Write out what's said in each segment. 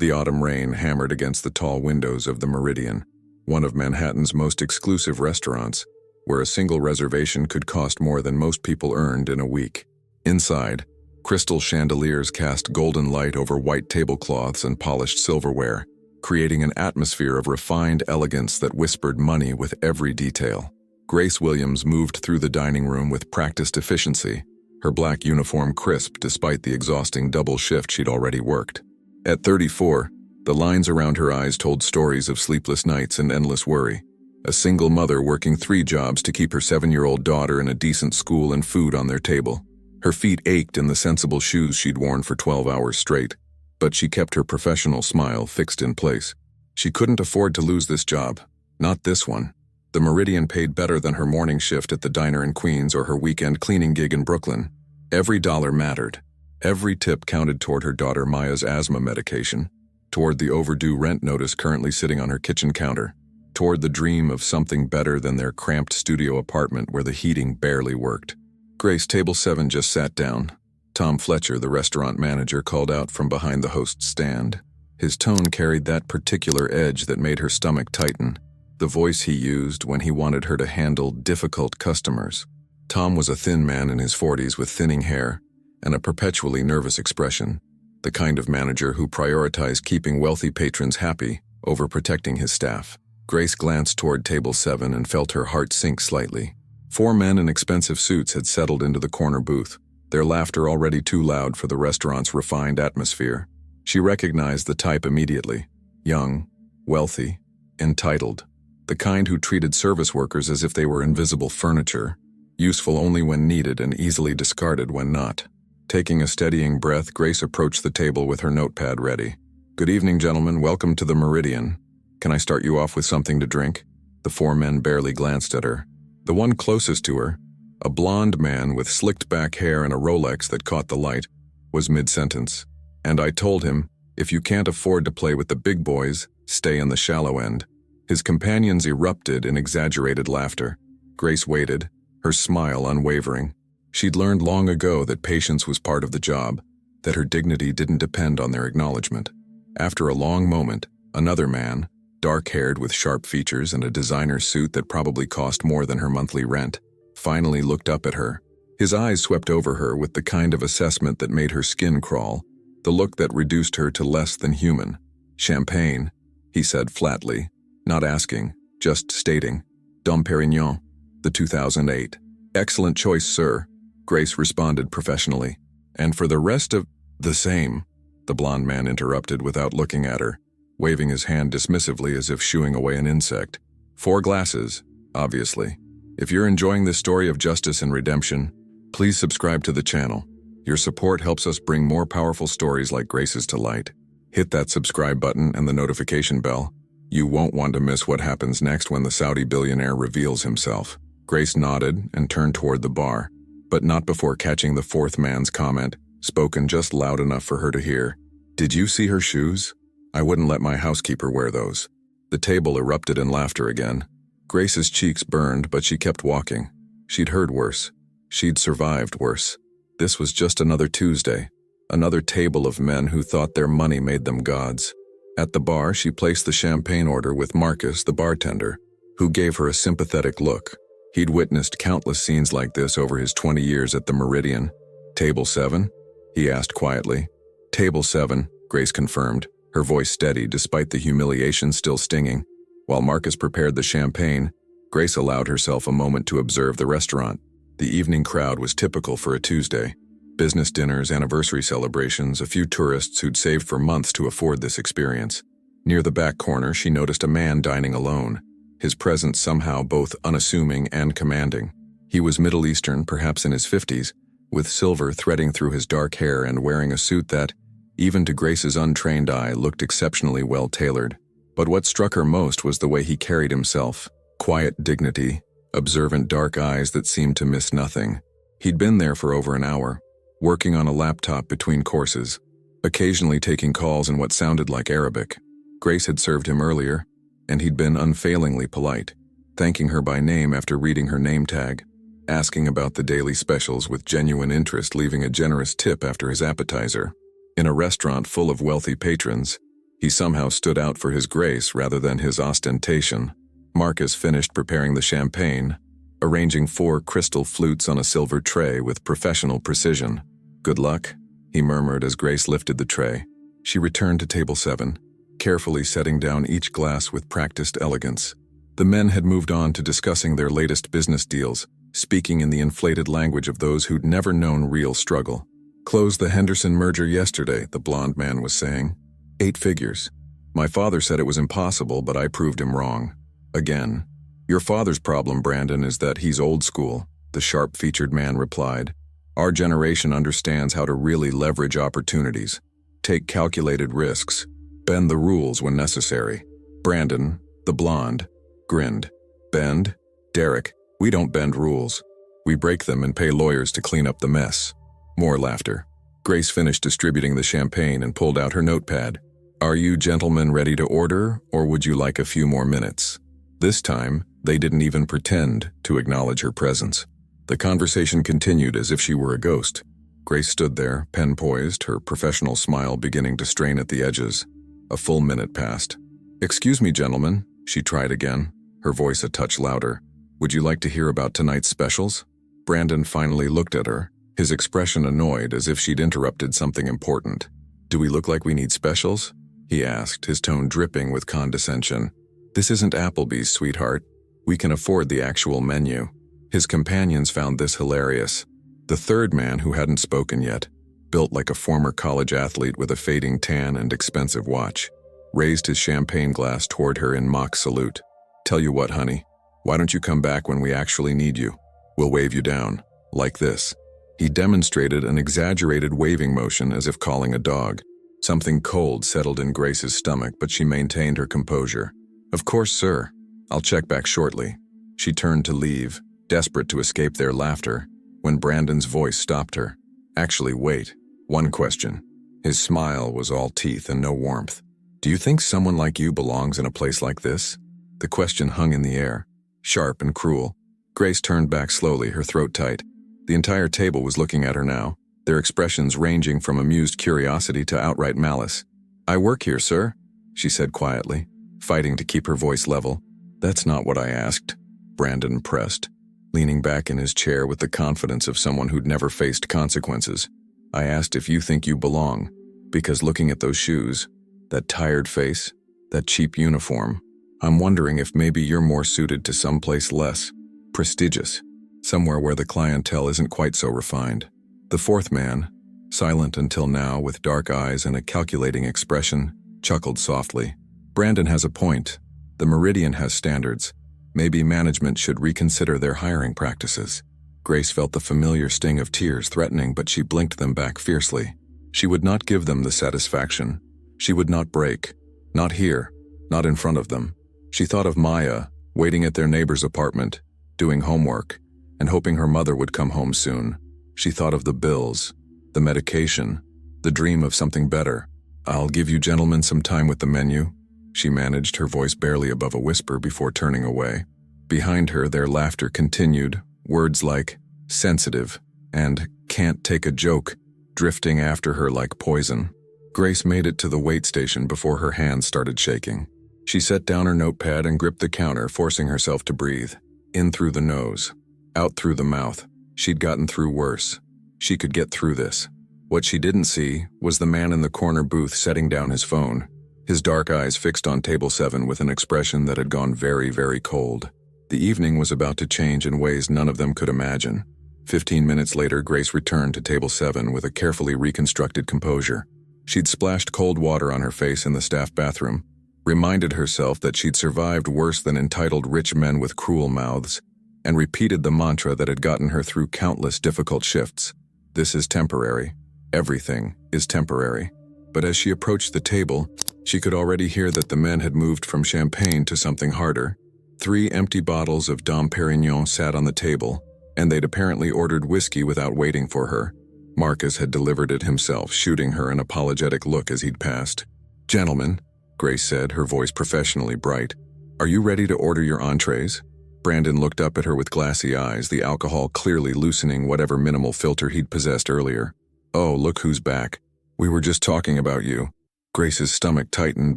The autumn rain hammered against the tall windows of the Meridian, one of Manhattan's most exclusive restaurants, where a single reservation could cost more than most people earned in a week. Inside, crystal chandeliers cast golden light over white tablecloths and polished silverware, creating an atmosphere of refined elegance that whispered money with every detail. Grace Williams moved through the dining room with practiced efficiency, her black uniform crisp despite the exhausting double shift she'd already worked. At 34, the lines around her eyes told stories of sleepless nights and endless worry. A single mother working 3 jobs to keep her 7-year-old daughter in a decent school and food on their table. Her feet ached in the sensible shoes she'd worn for 12 hours straight, but she kept her professional smile fixed in place. She couldn't afford to lose this job. Not this one. The Meridian paid better than her morning shift at the diner in Queens or her weekend cleaning gig in Brooklyn. Every dollar mattered. Every tip counted toward her daughter Maya's asthma medication, toward the overdue rent notice currently sitting on her kitchen counter, toward the dream of something better than their cramped studio apartment where the heating barely worked. Grace, table 7 just sat down. Tom Fletcher, the restaurant manager, called out from behind the host's stand. His tone carried that particular edge that made her stomach tighten, the voice he used when he wanted her to handle difficult customers. Tom was a thin man in his 40s with thinning hair and a perpetually nervous expression, the kind of manager who prioritized keeping wealthy patrons happy over protecting his staff. Grace glanced toward table 7 and felt her heart sink slightly. 4 men in expensive suits had settled into the corner booth, their laughter already too loud for the restaurant's refined atmosphere. She recognized the type immediately. Young, wealthy, entitled. The kind who treated service workers as if they were invisible furniture, useful only when needed and easily discarded when not. Taking a steadying breath, Grace approached the table with her notepad ready. "Good evening, gentlemen. Welcome to the Meridian. Can I start you off with something to drink?" The 4 men barely glanced at her. The one closest to her, a blond man with slicked back hair and a Rolex that caught the light, was mid-sentence. "And I told him, if you can't afford to play with the big boys, stay in the shallow end." His companions erupted in exaggerated laughter. Grace waited, her smile unwavering. She'd learned long ago that patience was part of the job, that her dignity didn't depend on their acknowledgement. After a long moment, another man, dark-haired with sharp features and a designer suit that probably cost more than her monthly rent, finally looked up at her. His eyes swept over her with the kind of assessment that made her skin crawl, the look that reduced her to less than human. "Champagne," he said flatly, not asking, just stating. "Dom Perignon, the 2008. "Excellent choice, sir," Grace responded professionally. "And for the rest of—" "The same," the blond man interrupted without looking at her, waving his hand dismissively as if shooing away an insect. "4 glasses, obviously. If you're enjoying this story of justice and redemption, please subscribe to the channel. Your support helps us bring more powerful stories like Grace's to light. Hit that subscribe button and the notification bell. You won't want to miss what happens next when the Saudi billionaire reveals himself." Grace nodded and turned toward the bar, but not before catching the 4th man's comment, spoken just loud enough for her to hear. "Did you see her shoes? I wouldn't let my housekeeper wear those." The table erupted in laughter again. Grace's cheeks burned, but she kept walking. She'd heard worse. She'd survived worse. This was just another Tuesday, another table of men who thought their money made them gods. At the bar, she placed the champagne order with Marcus, the bartender, who gave her a sympathetic look. He'd witnessed countless scenes like this over his 20 years at the Meridian. "Table 7? He asked quietly. "Table 7, Grace confirmed, her voice steady despite the humiliation still stinging. While Marcus prepared the champagne, Grace allowed herself a moment to observe the restaurant. The evening crowd was typical for a Tuesday. Business dinners, anniversary celebrations, a few tourists who'd saved for months to afford this experience. Near the back corner, she noticed a man dining alone, his presence somehow both unassuming and commanding. He was Middle Eastern, perhaps in his 50s, with silver threading through his dark hair and wearing a suit that, even to Grace's untrained eye, looked exceptionally well-tailored. But what struck her most was the way he carried himself. Quiet dignity, observant dark eyes that seemed to miss nothing. He'd been there for over an hour, working on a laptop between courses, occasionally taking calls in what sounded like Arabic. Grace had served him earlier, and he'd been unfailingly polite, thanking her by name after reading her name tag, asking about the daily specials with genuine interest, leaving a generous tip after his appetizer. In a restaurant full of wealthy patrons, He somehow stood out for his grace rather than his ostentation. Marcus finished preparing the champagne, arranging 4 crystal flutes on a silver tray with professional precision. "Good luck," he murmured as Grace lifted the tray. She returned to table 7, carefully setting down each glass with practiced elegance. The men had moved on to discussing their latest business deals, speaking in the inflated language of those who'd never known real struggle. "Closed the Henderson merger yesterday," the blonde man was saying. 8 figures. "My father said it was impossible, but I proved him wrong. Again." "Your father's problem, Brandon, is that he's old school," the sharp-featured man replied. "Our generation understands how to really leverage opportunities, take calculated risks, bend the rules when necessary." Brandon, the blonde, grinned. "Bend? Derek, we don't bend rules. We break them and pay lawyers to clean up the mess." More laughter. Grace finished distributing the champagne and pulled out her notepad. "Are you gentlemen ready to order, or would you like a few more minutes?" This time, they didn't even pretend to acknowledge her presence. The conversation continued as if she were a ghost. Grace stood there, pen poised, her professional smile beginning to strain at the edges. A full minute passed. "Excuse me, gentlemen," she tried again, her voice a touch louder. "Would you like to hear about tonight's specials?" Brandon finally looked at her, his expression annoyed as if she'd interrupted something important. "Do we look like we need specials?" he asked, his tone dripping with condescension. "This isn't Applebee's, sweetheart. We can afford the actual menu." His companions found this hilarious. The third man, who hadn't spoken yet, built like a former college athlete with a fading tan and expensive watch, raised his champagne glass toward her in mock salute. "Tell you what, honey, why don't you come back when we actually need you? We'll wave you down, like this." He demonstrated an exaggerated waving motion as if calling a dog. Something cold settled in Grace's stomach, but she maintained her composure. "Of course, sir. I'll check back shortly." She turned to leave, desperate to escape their laughter, when Brandon's voice stopped her. "Actually, wait. One question." His smile was all teeth and no warmth. "Do you think someone like you belongs in a place like this?" The question hung in the air, sharp and cruel. Grace turned back slowly, her throat tight. The entire table was looking at her now, their expressions ranging from amused curiosity to outright malice. "I work here, sir," she said quietly, fighting to keep her voice level. "That's not what I asked," Brandon pressed, leaning back in his chair with the confidence of someone who'd never faced consequences. "I asked if you think you belong, because looking at those shoes, that tired face, that cheap uniform, I'm wondering if maybe you're more suited to someplace less prestigious, somewhere where the clientele isn't quite so refined." The fourth man, silent until now with dark eyes and a calculating expression, chuckled softly. "Brandon has a point. The Meridian has standards. Maybe management should reconsider their hiring practices." Grace felt the familiar sting of tears threatening, but she blinked them back fiercely. She would not give them the satisfaction. She would not break. Not here. Not in front of them. She thought of Maya, waiting at their neighbor's apartment, doing homework, and hoping her mother would come home soon. She thought of the bills, the medication, the dream of something better. "I'll give you gentlemen some time with the menu," she managed, her voice barely above a whisper before turning away. Behind her, their laughter continued, words like sensitive and can't take a joke drifting after her like poison. Grace made it to the wait station before her hands started shaking. She set down her notepad and gripped the counter, forcing herself to breathe. In through the nose, out through the mouth. She'd gotten through worse. She could get through this. What she didn't see was the man in the corner booth setting down his phone, his dark eyes fixed on table 7 with an expression that had gone very, very cold. The evening was about to change in ways none of them could imagine. 15 minutes later, Grace returned to table 7 with a carefully reconstructed composure. She'd splashed cold water on her face in the staff bathroom, reminded herself that she'd survived worse than entitled rich men with cruel mouths, and repeated the mantra that had gotten her through countless difficult shifts. This is temporary. Everything is temporary. But as she approached the table, she could already hear that the men had moved from champagne to something harder. 3 empty bottles of Dom Perignon sat on the table, and they'd apparently ordered whiskey without waiting for her. Marcus had delivered it himself, shooting her an apologetic look as he'd passed. "Gentlemen," Grace said, her voice professionally bright, "are you ready to order your entrees?" Brandon looked up at her with glassy eyes, the alcohol clearly loosening whatever minimal filter he'd possessed earlier. "Oh, look who's back. We were just talking about you." Grace's stomach tightened,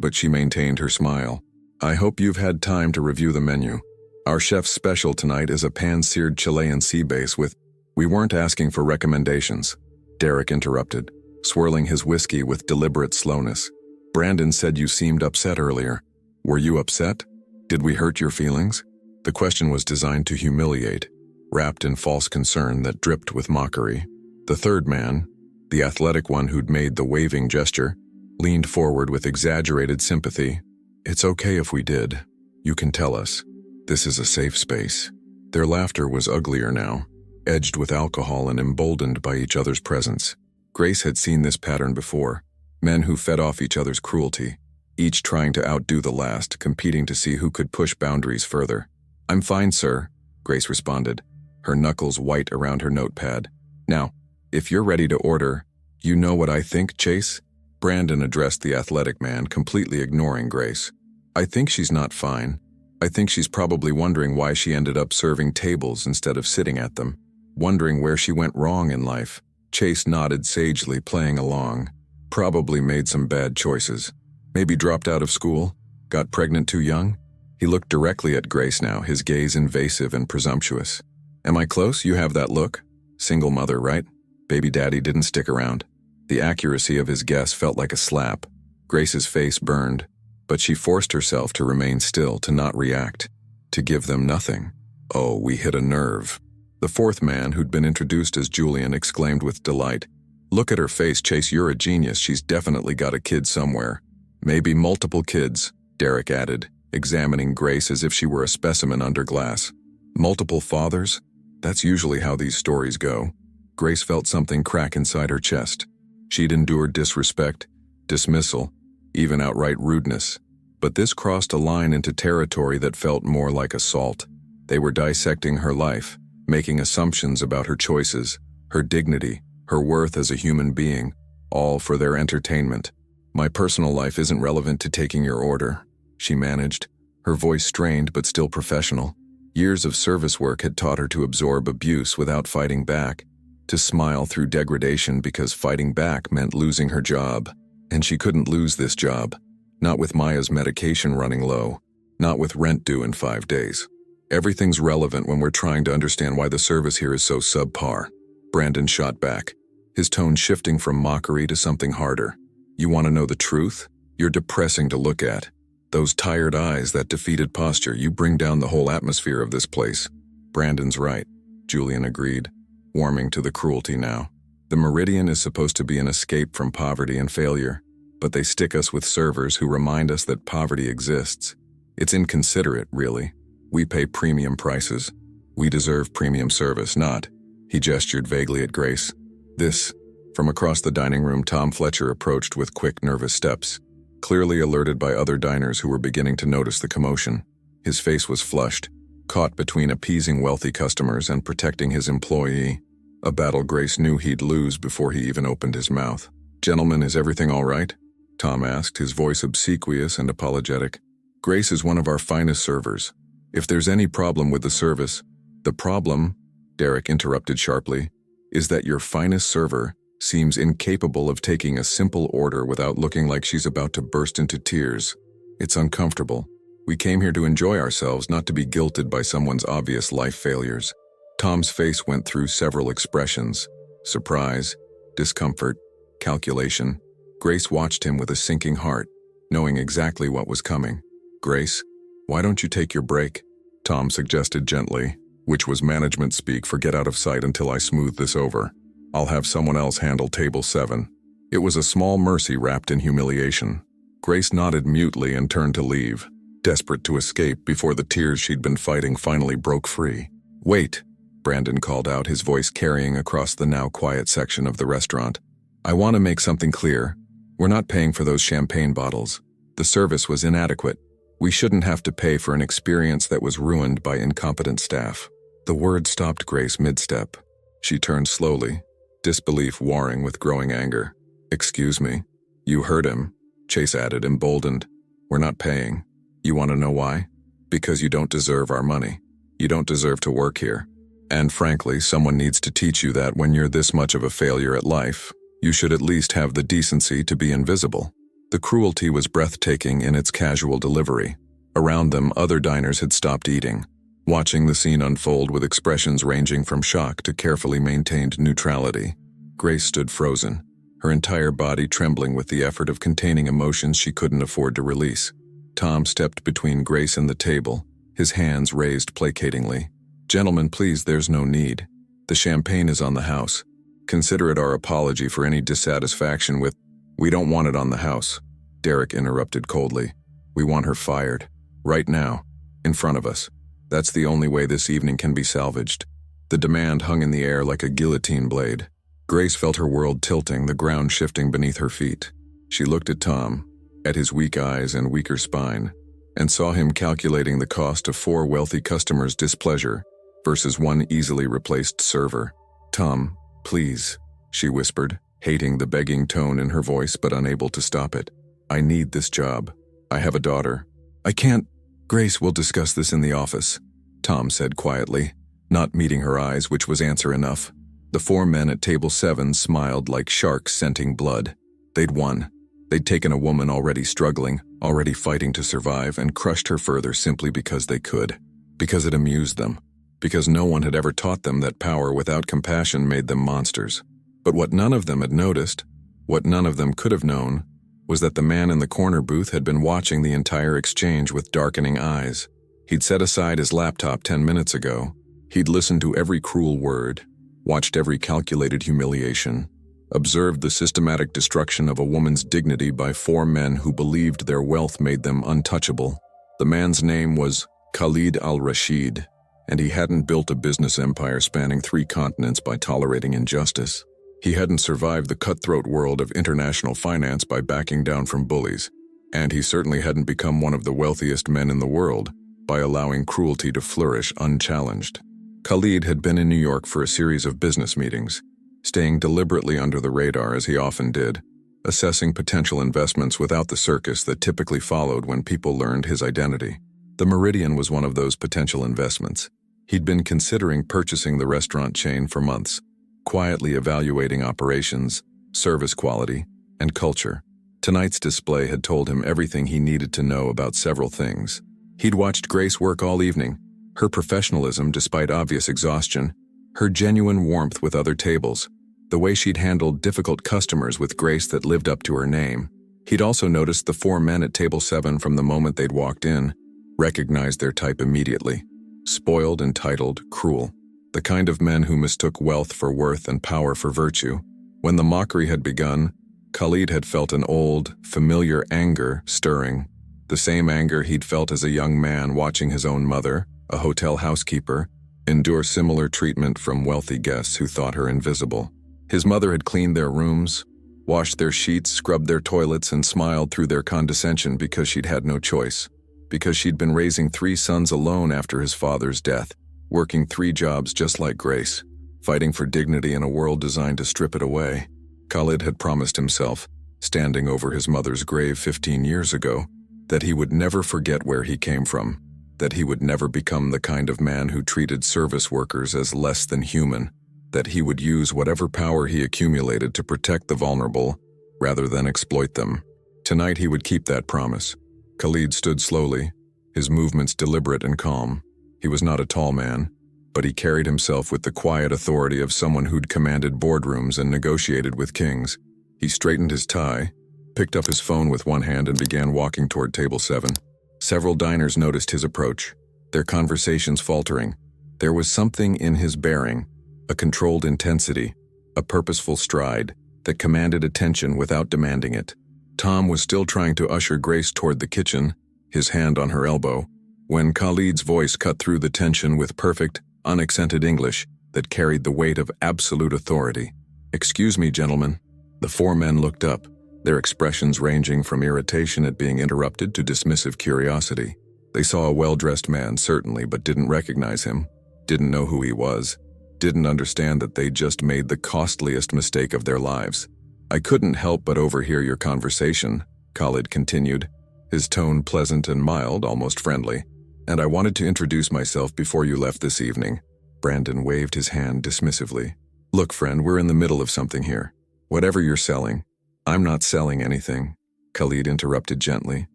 but she maintained her smile. I hope you've had time to review the menu. Our chef's special tonight is a pan-seared Chilean sea bass with... We weren't asking for recommendations, Derek interrupted, swirling his whiskey with deliberate slowness. Brandon said you seemed upset earlier. Were you upset? Did we hurt your feelings? The question was designed to humiliate, wrapped in false concern that dripped with mockery. The third man, the athletic one who'd made the waving gesture, leaned forward with exaggerated sympathy. It's okay if we did. You can tell us. This is a safe space. Their laughter was uglier now, edged with alcohol and emboldened by each other's presence. Grace had seen this pattern before, men who fed off each other's cruelty, each trying to outdo the last, competing to see who could push boundaries further. I'm fine, sir, Grace responded, her knuckles white around her notepad. Now, if you're ready to order, you know what I think, Chase? Brandon addressed the athletic man, completely ignoring Grace. I think she's not fine. I think she's probably wondering why she ended up serving tables instead of sitting at them, wondering where she went wrong in life. Chase nodded sagely, playing along. Probably made some bad choices. Maybe dropped out of school, got pregnant too young. He looked directly at Grace now, his gaze invasive and presumptuous. Am I close? You have that look? Single mother, right? Baby daddy didn't stick around. The accuracy of his guess felt like a slap. Grace's face burned, but she forced herself to remain still, to not react, to give them nothing. Oh, we hit a nerve. The fourth man, who'd been introduced as Julian, exclaimed with delight. Look at her face, Chase, you're a genius. She's definitely got a kid somewhere. Maybe multiple kids, Derek added, examining Grace as if she were a specimen under glass. Multiple fathers? That's usually how these stories go. Grace felt something crack inside her chest. She'd endured disrespect, dismissal, even outright rudeness. But this crossed a line into territory that felt more like assault. They were dissecting her life, making assumptions about her choices, her dignity, her worth as a human being, all for their entertainment. My personal life isn't relevant to taking your order, she managed, her voice strained but still professional. Years of service work had taught her to absorb abuse without fighting back, to smile through degradation because fighting back meant losing her job. And she couldn't lose this job. Not with Maya's medication running low, not with rent due in 5 days. Everything's relevant when we're trying to understand why the service here is so subpar. Brandon shot back, his tone shifting from mockery to something harder. You want to know the truth? You're depressing to look at. Those tired eyes, that defeated posture, you bring down the whole atmosphere of this place. Brandon's right, Julian agreed, warming to the cruelty now. The Meridian is supposed to be an escape from poverty and failure, but they stick us with servers who remind us that poverty exists. It's inconsiderate, really. We pay premium prices. We deserve premium service, not. He gestured vaguely at Grace. This. From across the dining room, Tom Fletcher approached with quick, nervous steps, clearly alerted by other diners who were beginning to notice the commotion. His face was flushed, caught between appeasing wealthy customers and protecting his employee, a battle Grace knew he'd lose before he even opened his mouth. Gentlemen, is everything all right? Tom asked, his voice obsequious and apologetic. Grace is one of our finest servers. If there's any problem with the service, the problem, Derek interrupted sharply, is that your finest server seems incapable of taking a simple order without looking like she's about to burst into tears. It's uncomfortable. We came here to enjoy ourselves, not to be guilted by someone's obvious life failures. Tom's face went through several expressions: surprise, discomfort, calculation. Grace watched him with a sinking heart, knowing exactly what was coming. Grace, why don't you take your break? Tom suggested gently, which was management speak for get out of sight until I smooth this over. I'll have someone else handle table 7. It was a small mercy wrapped in humiliation. Grace nodded mutely and turned to leave, desperate to escape before the tears she'd been fighting finally broke free. Wait, Brandon called out, his voice carrying across the now quiet section of the restaurant. I want to make something clear. We're not paying for those champagne bottles. The service was inadequate. We shouldn't have to pay for an experience that was ruined by incompetent staff. The word stopped Grace mid-step. She turned slowly, disbelief warring with growing anger. Excuse me. You heard him, Chase added, emboldened. We're not paying. You want to know why? Because you don't deserve our money. You don't deserve to work here. And frankly, someone needs to teach you that when you're this much of a failure at life, you should at least have the decency to be invisible. The cruelty was breathtaking in its casual delivery. Around them, other diners had stopped eating, watching the scene unfold with expressions ranging from shock to carefully maintained neutrality. Grace stood frozen, her entire body trembling with the effort of containing emotions she couldn't afford to release. Tom stepped between Grace and the table, his hands raised placatingly. "Gentlemen, please, there's no need. The champagne is on the house. Consider it our apology for any dissatisfaction with—" "We don't want it on the house," Derek interrupted coldly. "We want her fired. Right now. In front of us. That's the only way this evening can be salvaged." The demand hung in the air like a guillotine blade. Grace felt her world tilting, the ground shifting beneath her feet. She looked at Tom, at his weak eyes and weaker spine, and saw him calculating the cost of 4 wealthy customers' displeasure versus 1 easily replaced server. "Tom, please," she whispered, hating the begging tone in her voice but unable to stop it. "I need this job. I have a daughter. I can't—" "Grace, we'll discuss this in the office," Tom said quietly, not meeting her eyes, which was answer enough. The 4 men at table 7 smiled like sharks scenting blood. They'd won. They'd taken a woman already struggling, already fighting to survive, and crushed her further simply because they could. Because it amused them. Because no one had ever taught them that power without compassion made them monsters. But what none of them had noticed, what none of them could have known, was that the man in the corner booth had been watching the entire exchange with darkening eyes. He'd set aside his laptop 10 minutes ago. He'd listened to every cruel word, watched every calculated humiliation, observed the systematic destruction of a woman's dignity by 4 men who believed their wealth made them untouchable. The man's name was Khalid al-Rashid, and he hadn't built a business empire spanning 3 continents by tolerating injustice. He hadn't survived the cutthroat world of international finance by backing down from bullies, and he certainly hadn't become one of the wealthiest men in the world by allowing cruelty to flourish unchallenged. Khalid had been in New York for a series of business meetings, staying deliberately under the radar as he often did, assessing potential investments without the circus that typically followed when people learned his identity. The Meridian was one of those potential investments. He'd been considering purchasing the restaurant chain for months, quietly evaluating operations, service quality, and culture. Tonight's display had told him everything he needed to know about several things. He'd watched Grace work all evening, her professionalism despite obvious exhaustion, her genuine warmth with other tables, the way she'd handled difficult customers with grace that lived up to her name. He'd also noticed the 4 men at table 7 from the moment they'd walked in, recognized their type immediately. Spoiled, entitled, cruel. The kind of men who mistook wealth for worth and power for virtue. When the mockery had begun, Khalid had felt an old, familiar anger stirring. The same anger he'd felt as a young man watching his own mother, a hotel housekeeper, endure similar treatment from wealthy guests who thought her invisible. His mother had cleaned their rooms, washed their sheets, scrubbed their toilets, and smiled through their condescension because she'd had no choice. Because she'd been raising 3 sons alone after his father's death, working 3 jobs just like Grace, fighting for dignity in a world designed to strip it away. Khalid had promised himself, standing over his mother's grave 15 years ago, that he would never forget where he came from, that he would never become the kind of man who treated service workers as less than human, that he would use whatever power he accumulated to protect the vulnerable rather than exploit them. Tonight he would keep that promise. Khalid stood slowly, his movements deliberate and calm. He was not a tall man, but he carried himself with the quiet authority of someone who'd commanded boardrooms and negotiated with kings. He straightened his tie, picked up his phone with one hand and began walking toward table 7. Several diners noticed his approach, their conversations faltering. There was something in his bearing, a controlled intensity, a purposeful stride that commanded attention without demanding it. Tom was still trying to usher Grace toward the kitchen, his hand on her elbow, when Khalid's voice cut through the tension with perfect, unaccented English that carried the weight of absolute authority. "Excuse me, gentlemen." The 4 men looked up, their expressions ranging from irritation at being interrupted to dismissive curiosity. They saw a well-dressed man, certainly, but didn't recognize him, didn't know who he was, didn't understand that they'd just made the costliest mistake of their lives. "I couldn't help but overhear your conversation," Khalid continued, his tone pleasant and mild, almost friendly. "And I wanted to introduce myself before you left this evening." Brandon waved his hand dismissively. "Look, friend, we're in the middle of something here. Whatever you're selling, I'm not selling anything. Khalid interrupted gently.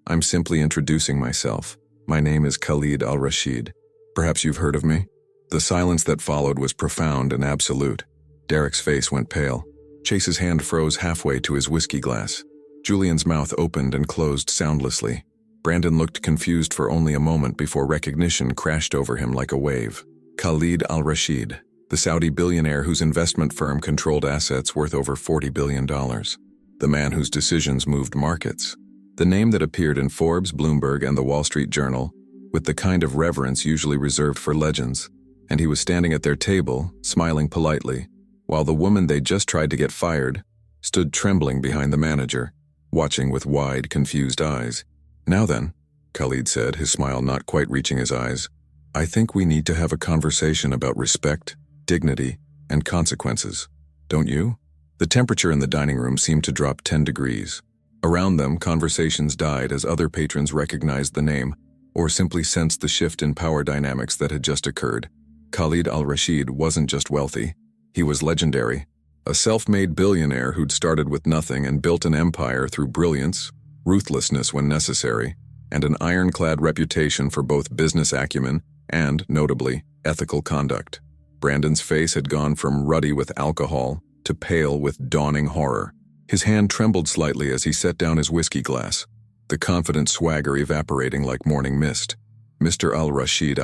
"I'm simply introducing myself. My name is Khalid al-Rashid. Perhaps you've heard of me?" The silence that followed was profound and absolute. Derek's face went pale. Chase's hand froze halfway to his whiskey glass. Julian's mouth opened and closed soundlessly. Brandon looked confused for only a moment before recognition crashed over him like a wave. Khalid al-Rashid, the Saudi billionaire whose investment firm controlled assets worth over $40 billion. The man whose decisions moved markets. The name that appeared in Forbes, Bloomberg, and the Wall Street Journal, with the kind of reverence usually reserved for legends. And he was standing at their table, smiling politely, while the woman they'd just tried to get fired stood trembling behind the manager, watching with wide, confused eyes. "Now then," Khalid said, his smile not quite reaching his eyes, "I think we need to have a conversation about respect, dignity, and consequences. Don't you?" The temperature in the dining room seemed to drop 10 degrees. Around them, conversations died as other patrons recognized the name, or simply sensed the shift in power dynamics that had just occurred. Khalid al-Rashid wasn't just wealthy. He was legendary. A self-made billionaire who'd started with nothing and built an empire through brilliance, ruthlessness when necessary, and an ironclad reputation for both business acumen and, notably, ethical conduct. Brandon's face had gone from ruddy with alcohol to pale with dawning horror. His hand trembled slightly as he set down his whiskey glass, the confident swagger evaporating like morning mist. "Mr. al-Rashid,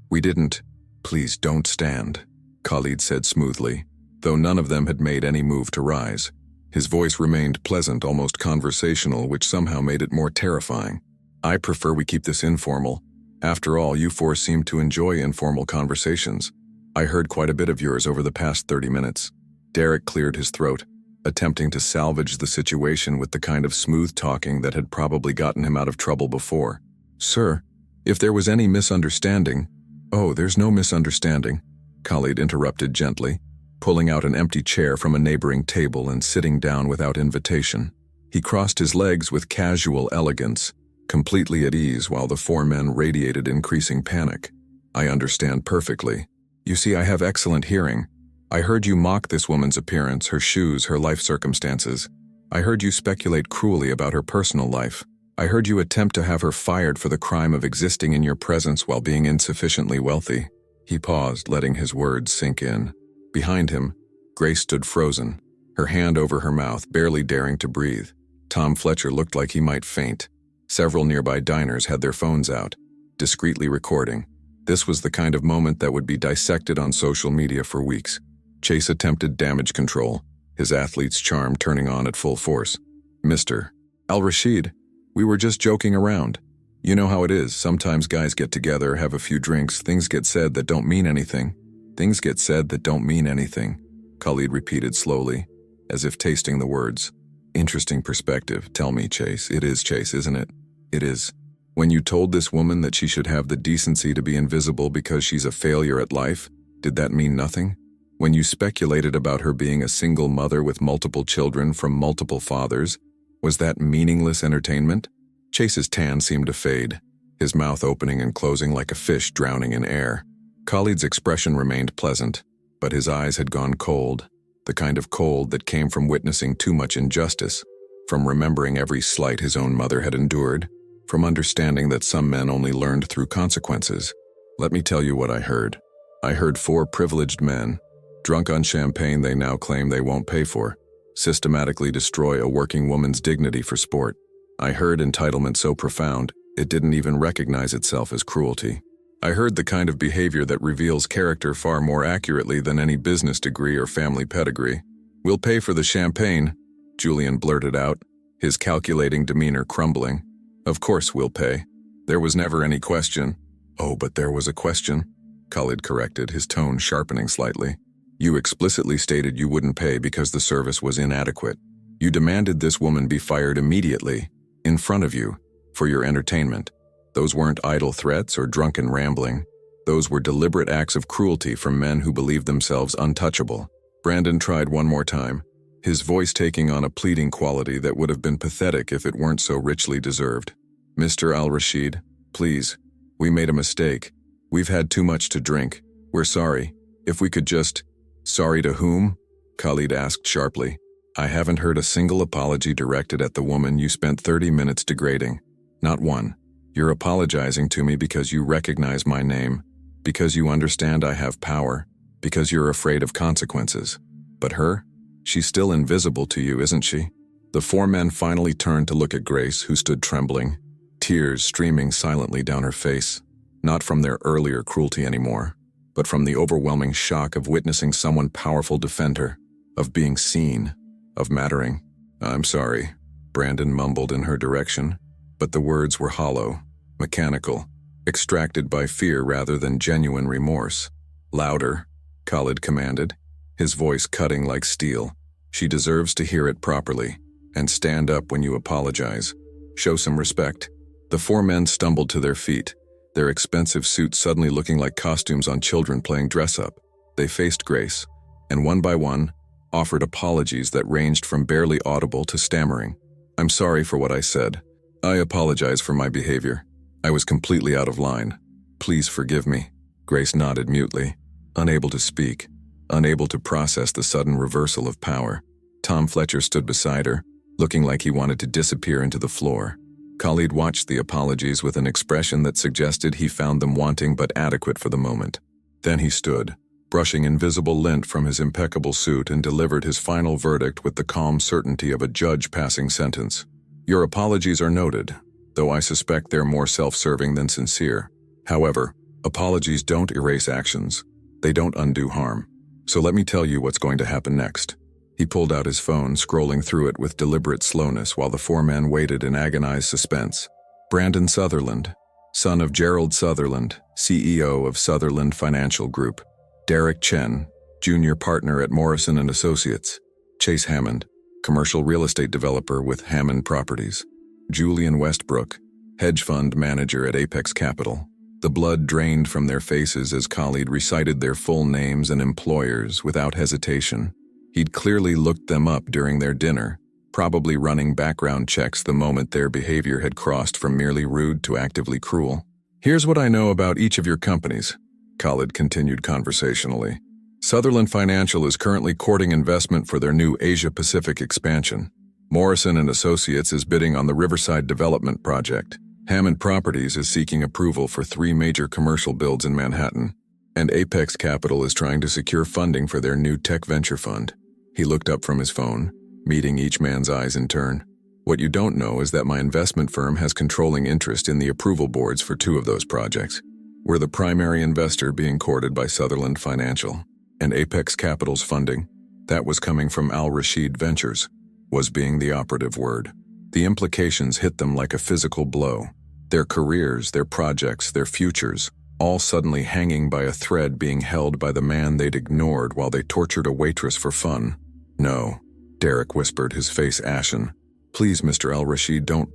we didn't—" "Please don't stand," Khalid said smoothly, though none of them had made any move to rise. His voice remained pleasant, almost conversational, which somehow made it more terrifying. "I prefer we keep this informal. After all, you four seem to enjoy informal conversations. I heard quite a bit of yours over the past 30 minutes. Derek cleared his throat, attempting to salvage the situation with the kind of smooth talking that had probably gotten him out of trouble before. "Sir, if there was any misunderstanding—" "Oh, there's no misunderstanding," Khalid interrupted gently, pulling out an empty chair from a neighboring table and sitting down without invitation. He crossed his legs with casual elegance, completely at ease while the four men radiated increasing panic. "I understand perfectly. You see, I have excellent hearing. I heard you mock this woman's appearance, her shoes, her life circumstances. I heard you speculate cruelly about her personal life. I heard you attempt to have her fired for the crime of existing in your presence while being insufficiently wealthy." He paused, letting his words sink in. Behind him, Grace stood frozen, her hand over her mouth, barely daring to breathe. Tom Fletcher looked like he might faint. Several nearby diners had their phones out, discreetly recording. This was the kind of moment that would be dissected on social media for weeks. Chase attempted damage control, his athlete's charm turning on at full force. "Mr. al-Rashid, we were just joking around. You know how it is, sometimes guys get together, have a few drinks, things get said that don't mean anything. Things get said that don't mean anything," Khalid repeated slowly, as if tasting the words. "Interesting perspective. Tell me, Chase. It is, Chase, isn't it? It is. When you told this woman that she should have the decency to be invisible because she's a failure at life, did that mean nothing? When you speculated about her being a single mother with multiple children from multiple fathers, was that meaningless entertainment?" Chase's tan seemed to fade, his mouth opening and closing like a fish drowning in air. Khalid's expression remained pleasant, but his eyes had gone cold, the kind of cold that came from witnessing too much injustice, from remembering every slight his own mother had endured, from understanding that some men only learned through consequences. "Let me tell you what I heard. I heard 4 privileged men, drunk on champagne they now claim they won't pay for, systematically destroy a working woman's dignity for sport. I heard entitlement so profound, it didn't even recognize itself as cruelty. I heard the kind of behavior that reveals character far more accurately than any business degree or family pedigree. "We'll pay for the champagne," Julian blurted out, his calculating demeanor crumbling. "Of course we'll pay. There was never any question." "Oh, but there was a question," Khalid corrected, his tone sharpening slightly. "You explicitly stated you wouldn't pay because the service was inadequate. You demanded this woman be fired immediately, in front of you, for your entertainment. Those weren't idle threats or drunken rambling. Those were deliberate acts of cruelty from men who believed themselves untouchable." Brandon tried one more time, his voice taking on a pleading quality that would have been pathetic if it weren't so richly deserved. "Mr. al-Rashid, please. We made a mistake. We've had too much to drink. We're sorry. If we could just—" "Sorry to whom?" Khalid asked sharply. I haven't heard a single apology directed at the woman you spent 30 minutes degrading. Not one. You're apologizing to me because you recognize my name, because you understand I have power, because you're afraid of consequences. But her? She's still invisible to you, isn't she? The four men finally turned to look at Grace, who stood trembling, tears streaming silently down her face, not from their earlier cruelty anymore, but from the overwhelming shock of witnessing someone powerful defend her, of being seen, of mattering. "I'm sorry," Brandon mumbled in her direction, but the words were hollow, mechanical, extracted by fear rather than genuine remorse. "Louder," Khalid commanded, his voice cutting like steel. "She deserves to hear it properly. And stand up when you apologize. Show some respect." The four men stumbled to their feet, their expensive suits suddenly looking like costumes on children playing dress-up. They faced Grace, and one by one, offered apologies that ranged from barely audible to stammering. "I'm sorry for what I said. I apologize for my behavior. I was completely out of line. Please forgive me." Grace nodded mutely, unable to speak, unable to process the sudden reversal of power. Tom Fletcher stood beside her, looking like he wanted to disappear into the floor. Khalid watched the apologies with an expression that suggested he found them wanting but adequate for the moment. Then he stood, brushing invisible lint from his impeccable suit, and delivered his final verdict with the calm certainty of a judge passing sentence. "Your apologies are noted, though I suspect they're more self-serving than sincere. However, apologies don't erase actions. They don't undo harm. So let me tell you what's going to happen next." He pulled out his phone, scrolling through it with deliberate slowness while the four men waited in agonized suspense. Brandon Sutherland, son of Gerald Sutherland, CEO of Sutherland Financial Group. Derek Chen, junior partner at Morrison & Associates. Chase Hammond, commercial real estate developer with Hammond Properties. Julian Westbrook, hedge fund manager at Apex Capital. The blood drained from their faces as Khalid recited their full names and employers without hesitation. He'd clearly looked them up during their dinner, probably running background checks the moment their behavior had crossed from merely rude to actively cruel. "Here's what I know about each of your companies," Khalid continued conversationally. "Sutherland Financial is currently courting investment for their new Asia-Pacific expansion. Morrison & Associates is bidding on the Riverside Development Project. Hammond Properties is seeking approval for 3 major commercial builds in Manhattan. And Apex Capital is trying to secure funding for their new tech venture fund." He looked up from his phone, meeting each man's eyes in turn. "What you don't know is that my investment firm has controlling interest in the approval boards for 2 of those projects. We're the primary investor being courted by Sutherland Financial, and Apex Capital's funding, that was coming from Al Rashid Ventures, was being the operative word. The implications hit them like a physical blow. Their careers, their projects, their futures, all suddenly hanging by a thread, being held by the man they'd ignored while they tortured a waitress for fun. "No," Derek whispered, his face ashen. "Please, Mr. Al-Rashid, don't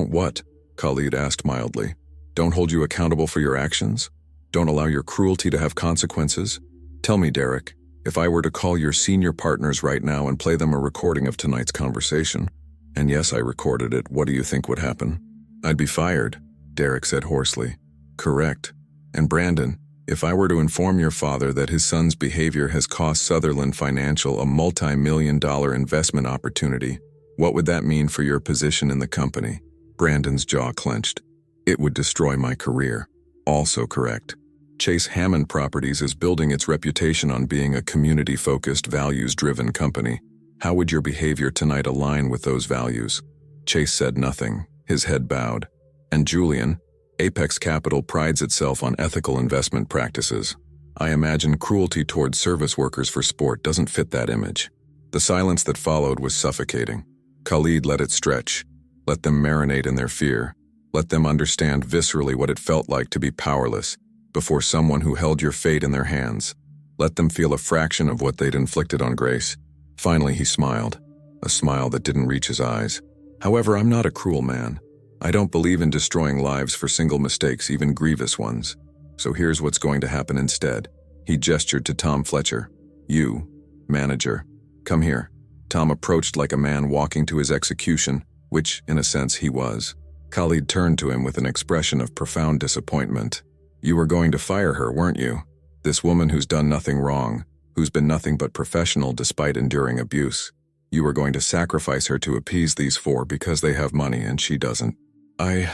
what?" Khalid asked mildly. "Don't hold you accountable for your actions? Don't allow your cruelty to have consequences? Tell me, Derek, if I were to call your senior partners right now and play them a recording of tonight's conversation, and yes, I recorded it, what do you think would happen?" "I'd be fired," Derek said hoarsely. "Correct. And Brandon, if I were to inform your father that his son's behavior has cost Sutherland Financial a multi-million-dollar investment opportunity, what would that mean for your position in the company?" Brandon's jaw clenched. "It would destroy my career." "Also correct. Chase Hammond Properties is building its reputation on being a community-focused, values-driven company. How would your behavior tonight align with those values?" Chase said nothing, his head bowed. "And Julian, Apex Capital prides itself on ethical investment practices. I imagine cruelty towards service workers for sport doesn't fit that image." The silence that followed was suffocating. Khalid let it stretch. Let them marinate in their fear. Let them understand viscerally what it felt like to be powerless before someone who held your fate in their hands. Let them feel a fraction of what they'd inflicted on Grace. Finally he smiled, a smile that didn't reach his eyes. "However, I'm not a cruel man. I don't believe in destroying lives for single mistakes, even grievous ones. So here's what's going to happen instead." He gestured to Tom Fletcher. "You, manager, come here." Tom approached like a man walking to his execution, which, in a sense, he was. Khalid turned to him with an expression of profound disappointment. "You were going to fire her, weren't you? This woman who's done nothing wrong, who's been nothing but professional despite enduring abuse. You were going to sacrifice her to appease these four because they have money and she doesn't. I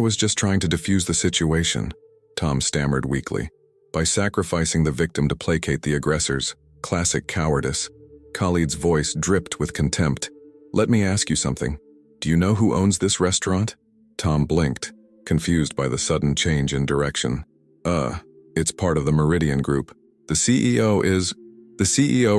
was just trying to defuse the situation, Tom stammered weakly. By sacrificing the victim to placate the aggressors. Classic cowardice. Khalid's voice dripped with contempt. Let me ask you something. Do you know who owns this restaurant? Tom blinked, confused by the sudden change in direction. It's part of the Meridian Group. The CEO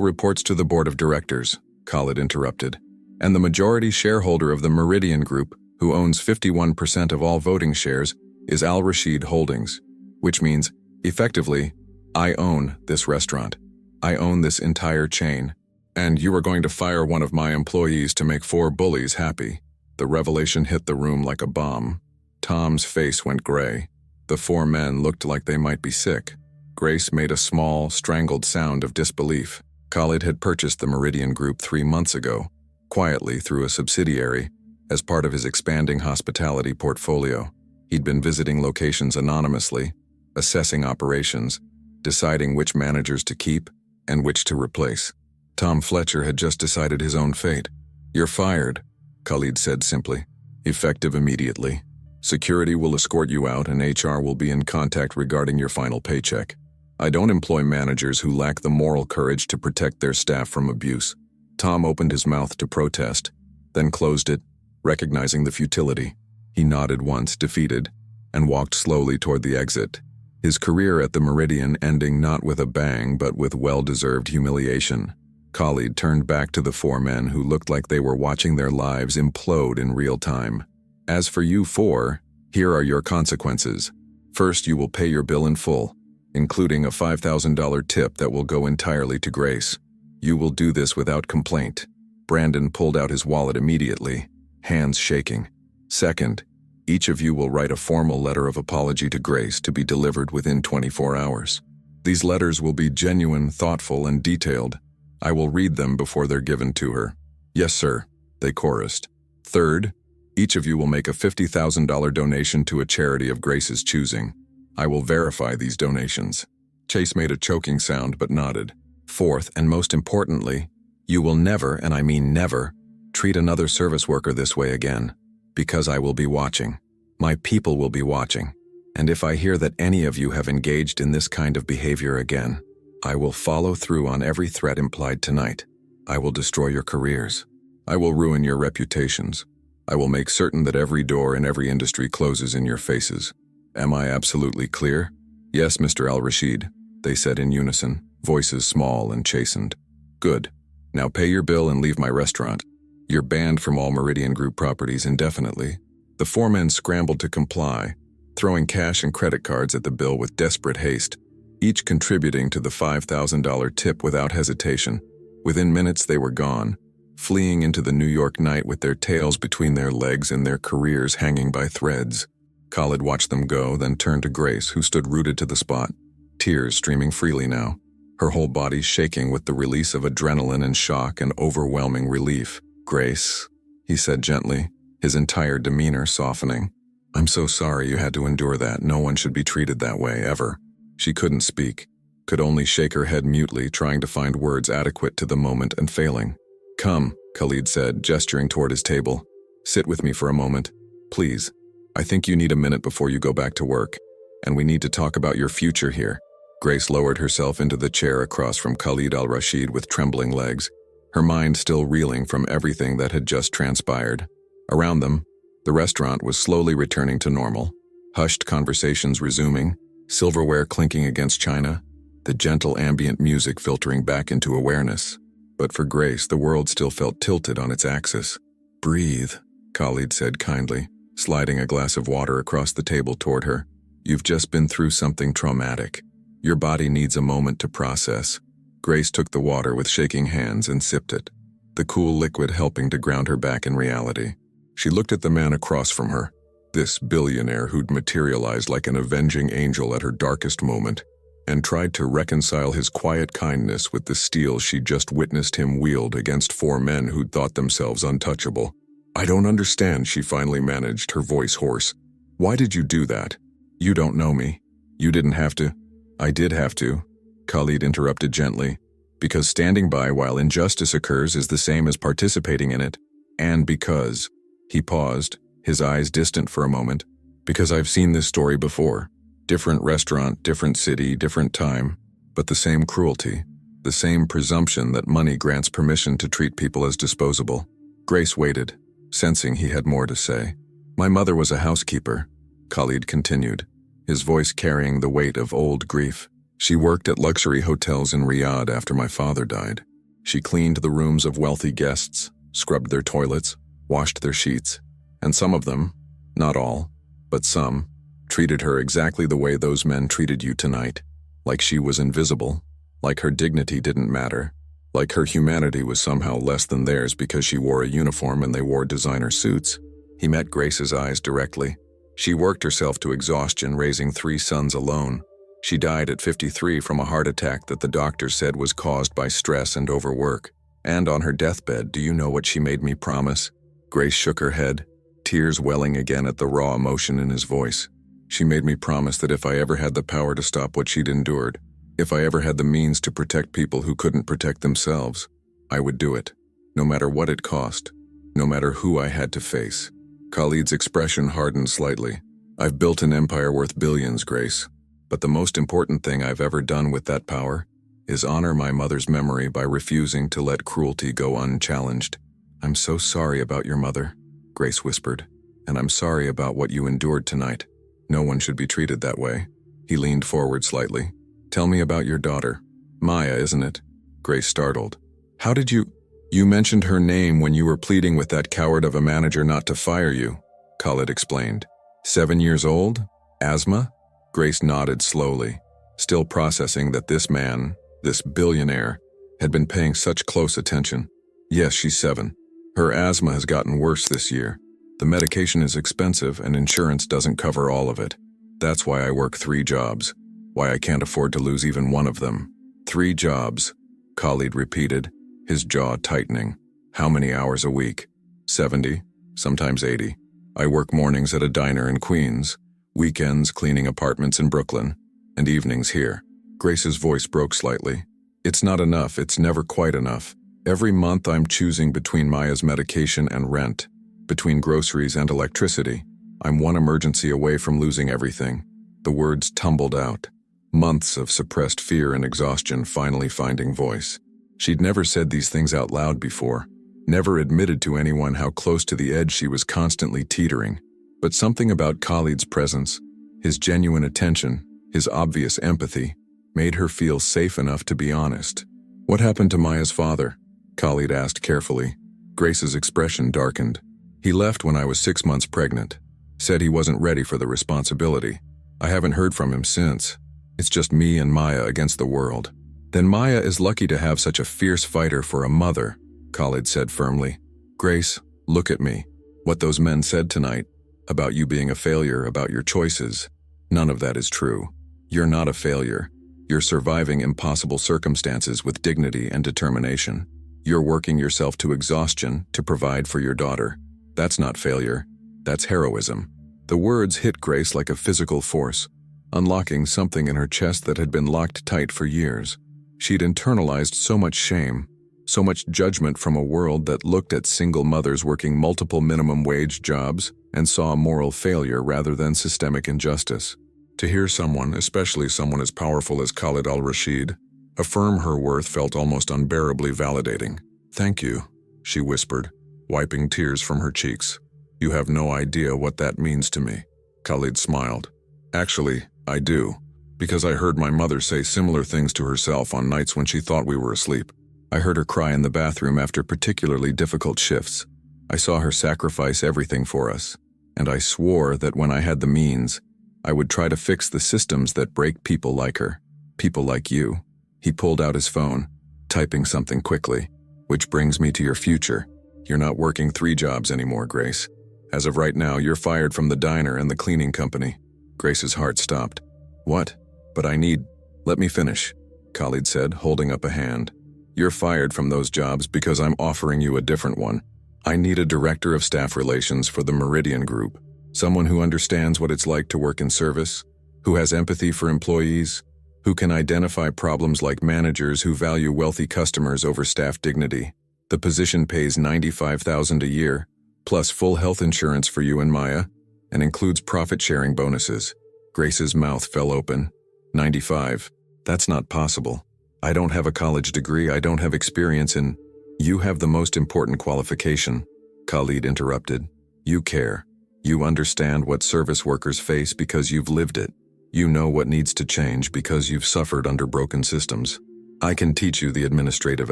reports to the board of directors, Khalid interrupted. And the majority shareholder of the Meridian Group, who owns 51% of all voting shares, is Al Rashid Holdings. Which means, effectively, I own this restaurant. I own this entire chain. And you are going to fire one of my employees to make four bullies happy. The revelation hit the room like a bomb. Tom's face went gray. The four men looked like they might be sick. Grace made a small, strangled sound of disbelief. Khalid had purchased the Meridian Group 3 months ago, quietly through a subsidiary, as part of his expanding hospitality portfolio. He'd been visiting locations anonymously, assessing operations, deciding which managers to keep and which to replace. Tom Fletcher had just decided his own fate. You're fired, Khalid said simply, effective immediately. Security will escort you out and HR will be in contact regarding your final paycheck. I don't employ managers who lack the moral courage to protect their staff from abuse. Tom opened his mouth to protest, then closed it, recognizing the futility. He nodded once, defeated, and walked slowly toward the exit. His career at the Meridian ending not with a bang but with well-deserved humiliation. Khalid turned back to the four men who looked like they were watching their lives implode in real time. As for you four, here are your consequences. First, you will pay your bill in full, including a $5,000 tip that will go entirely to Grace. You will do this without complaint. Brandon pulled out his wallet immediately, hands shaking. Second, each of you will write a formal letter of apology to Grace to be delivered within 24 hours. These letters will be genuine, thoughtful, and detailed. I will read them before they're given to her. Yes, sir, they chorused. Third, each of you will make a $50,000 donation to a charity of Grace's choosing. I will verify these donations. Chase made a choking sound but nodded. Fourth, and most importantly, you will never, and I mean never, treat another service worker this way again. Because I will be watching. My people will be watching. And if I hear that any of you have engaged in this kind of behavior again, I will follow through on every threat implied tonight. I will destroy your careers. I will ruin your reputations. I will make certain that every door in every industry closes in your faces. Am I absolutely clear? Yes, Mr. Al-Rashid, they said in unison, voices small and chastened. Good. Now pay your bill and leave my restaurant. You're banned from all Meridian Group properties indefinitely. The four men scrambled to comply, throwing cash and credit cards at the bill with desperate haste, each contributing to the $5,000 tip without hesitation. Within minutes they were gone, fleeing into the New York night with their tails between their legs and their careers hanging by threads. Khalid watched them go, then turned to Grace, who stood rooted to the spot, tears streaming freely now, her whole body shaking with the release of adrenaline and shock and overwhelming relief. Grace, he said gently, his entire demeanor softening. I'm so sorry you had to endure that. No one should be treated that way, ever. She couldn't speak, could only shake her head mutely, trying to find words adequate to the moment and failing. Come, Khalid said, gesturing toward his table. Sit with me for a moment, please. I think you need a minute before you go back to work, and we need to talk about your future here. Grace lowered herself into the chair across from Khalid al-Rashid with trembling legs, her mind still reeling from everything that had just transpired. Around them, the restaurant was slowly returning to normal, hushed conversations resuming, silverware clinking against china, the gentle ambient music filtering back into awareness. But for Grace, the world still felt tilted on its axis. Breathe, Khalid said kindly, sliding a glass of water across the table toward her. You've just been through something traumatic. Your body needs a moment to process. Grace took the water with shaking hands and sipped it, the cool liquid helping to ground her back in reality. She looked at the man across from her, this billionaire who'd materialized like an avenging angel at her darkest moment, and tried to reconcile his quiet kindness with the steel she'd just witnessed him wield against four men who'd thought themselves untouchable. I don't understand, she finally managed, her voice hoarse. Why did you do that? You don't know me. You didn't have to. I did have to, Khalid interrupted gently. Because standing by while injustice occurs is the same as participating in it, and because, he paused, his eyes distant for a moment, because I've seen this story before. Different restaurant, different city, different time, but the same cruelty, the same presumption that money grants permission to treat people as disposable. Grace waited, sensing he had more to say. My mother was a housekeeper, Khalid continued, his voice carrying the weight of old grief. She worked at luxury hotels in Riyadh after my father died. She cleaned the rooms of wealthy guests, scrubbed their toilets, washed their sheets, and some of them, not all, but some, treated her exactly the way those men treated you tonight, like she was invisible, like her dignity didn't matter, like her humanity was somehow less than theirs because she wore a uniform and they wore designer suits. He met Grace's eyes directly. She worked herself to exhaustion, raising 3 sons alone. She died at 53 from a heart attack that the doctor said was caused by stress and overwork. And on her deathbed, do you know what she made me promise? Grace shook her head, tears welling again at the raw emotion in his voice. She made me promise that if I ever had the power to stop what she'd endured, if I ever had the means to protect people who couldn't protect themselves, I would do it, no matter what it cost, no matter who I had to face. Khalid's expression hardened slightly. I've built an empire worth billions, Grace. But the most important thing I've ever done with that power is honor my mother's memory by refusing to let cruelty go unchallenged. I'm so sorry about your mother, Grace whispered, and I'm sorry about what you endured tonight. No one should be treated that way. He leaned forward slightly. Tell me about your daughter. Maya, isn't it? Grace startled. How did you... You mentioned her name when you were pleading with that coward of a manager not to fire you, Khalid explained. 7 years old? Asthma? Grace nodded slowly, still processing that this man, this billionaire, had been paying such close attention. Yes, she's 7. Her asthma has gotten worse this year. The medication is expensive and insurance doesn't cover all of it. That's why I work 3 jobs, why I can't afford to lose even one of them. 3 jobs, Khalid repeated, his jaw tightening. How many hours a week? 70, sometimes 80. I work mornings at a diner in Queens, weekends cleaning apartments in Brooklyn, and evenings here. Grace's voice broke slightly. It's not enough, it's never quite enough. Every month I'm choosing between Maya's medication and rent, between groceries and electricity. I'm one emergency away from losing everything. The words tumbled out, months of suppressed fear and exhaustion finally finding voice. She'd never said these things out loud before, never admitted to anyone how close to the edge she was constantly teetering. But something about Khalid's presence, his genuine attention, his obvious empathy, made her feel safe enough to be honest. What happened to Maya's father? Khalid asked carefully. Grace's expression darkened. He left when I was 6 months pregnant. Said he wasn't ready for the responsibility. I haven't heard from him since. It's just me and Maya against the world. Then Maya is lucky to have such a fierce fighter for a mother, Khalid said firmly. Grace, look at me. What those men said tonight, about you being a failure, about your choices, none of that is true. You're not a failure. You're surviving impossible circumstances with dignity and determination. You're working yourself to exhaustion to provide for your daughter. That's not failure. That's heroism. The words hit Grace like a physical force, unlocking something in her chest that had been locked tight for years. She'd internalized so much shame, so much judgment from a world that looked at single mothers working multiple minimum wage jobs and saw moral failure rather than systemic injustice. To hear someone, especially someone as powerful as Khalid al-Rashid, affirm her worth felt almost unbearably validating. Thank you, she whispered, wiping tears from her cheeks. You have no idea what that means to me. Khalid smiled. Actually, I do, because I heard my mother say similar things to herself on nights when she thought we were asleep. I heard her cry in the bathroom after particularly difficult shifts. I saw her sacrifice everything for us, and I swore that when I had the means, I would try to fix the systems that break people like her, people like you. He pulled out his phone, typing something quickly. Which brings me to your future. You're not working 3 jobs anymore, Grace. As of right now, you're fired from the diner and the cleaning company. Grace's heart stopped. What? But let me finish, Khalid said, holding up a hand. You're fired from those jobs because I'm offering you a different one. I need a director of staff relations for the Meridian Group, someone who understands what it's like to work in service, who has empathy for employees, who can identify problems like managers who value wealthy customers over staff dignity. The position pays $95,000 a year, plus full health insurance for you and Maya, and includes profit-sharing bonuses. Grace's mouth fell open. 95. That's not possible. I don't have a college degree, I don't have experience in... You have the most important qualification, Khalid interrupted. You care. You understand what service workers face because you've lived it. You know what needs to change because you've suffered under broken systems. I can teach you the administrative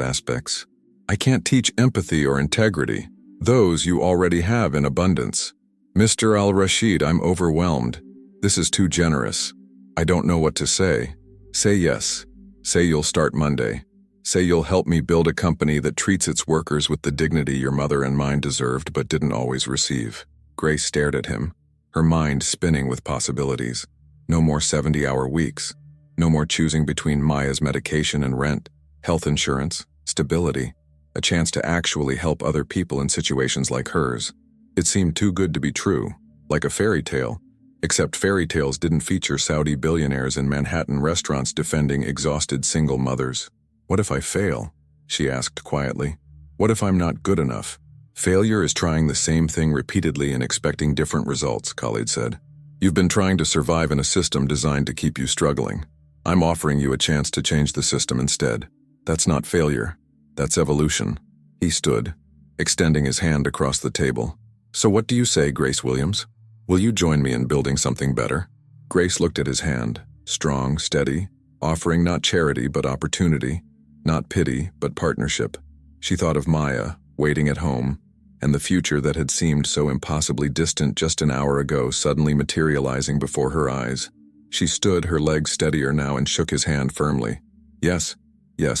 aspects. I can't teach empathy or integrity. Those you already have in abundance. Mr. Al-Rashid, I'm overwhelmed. This is too generous. I don't know what to say. Say yes. Say you'll start Monday. Say you'll help me build a company that treats its workers with the dignity your mother and mine deserved but didn't always receive. Grace stared at him, her mind spinning with possibilities. No more 70-hour weeks. No more choosing between Maya's medication and rent, health insurance, stability, a chance to actually help other people in situations like hers. It seemed too good to be true, like a fairy tale, except fairy tales didn't feature Saudi billionaires in Manhattan restaurants defending exhausted single mothers. What if I fail? She asked quietly. What if I'm not good enough? Failure is trying the same thing repeatedly and expecting different results, Khalid said. You've been trying to survive in a system designed to keep you struggling. I'm offering you a chance to change the system instead. That's not failure. That's evolution. He stood, extending his hand across the table. So what do you say, Grace Williams? Will you join me in building something better? Grace looked at his hand, strong, steady, offering not charity but opportunity, not pity but partnership. She thought of Maya, waiting at home, and the future that had seemed so impossibly distant just an hour ago suddenly materializing before her eyes. She stood, her legs steadier now, and shook his hand firmly. Yes,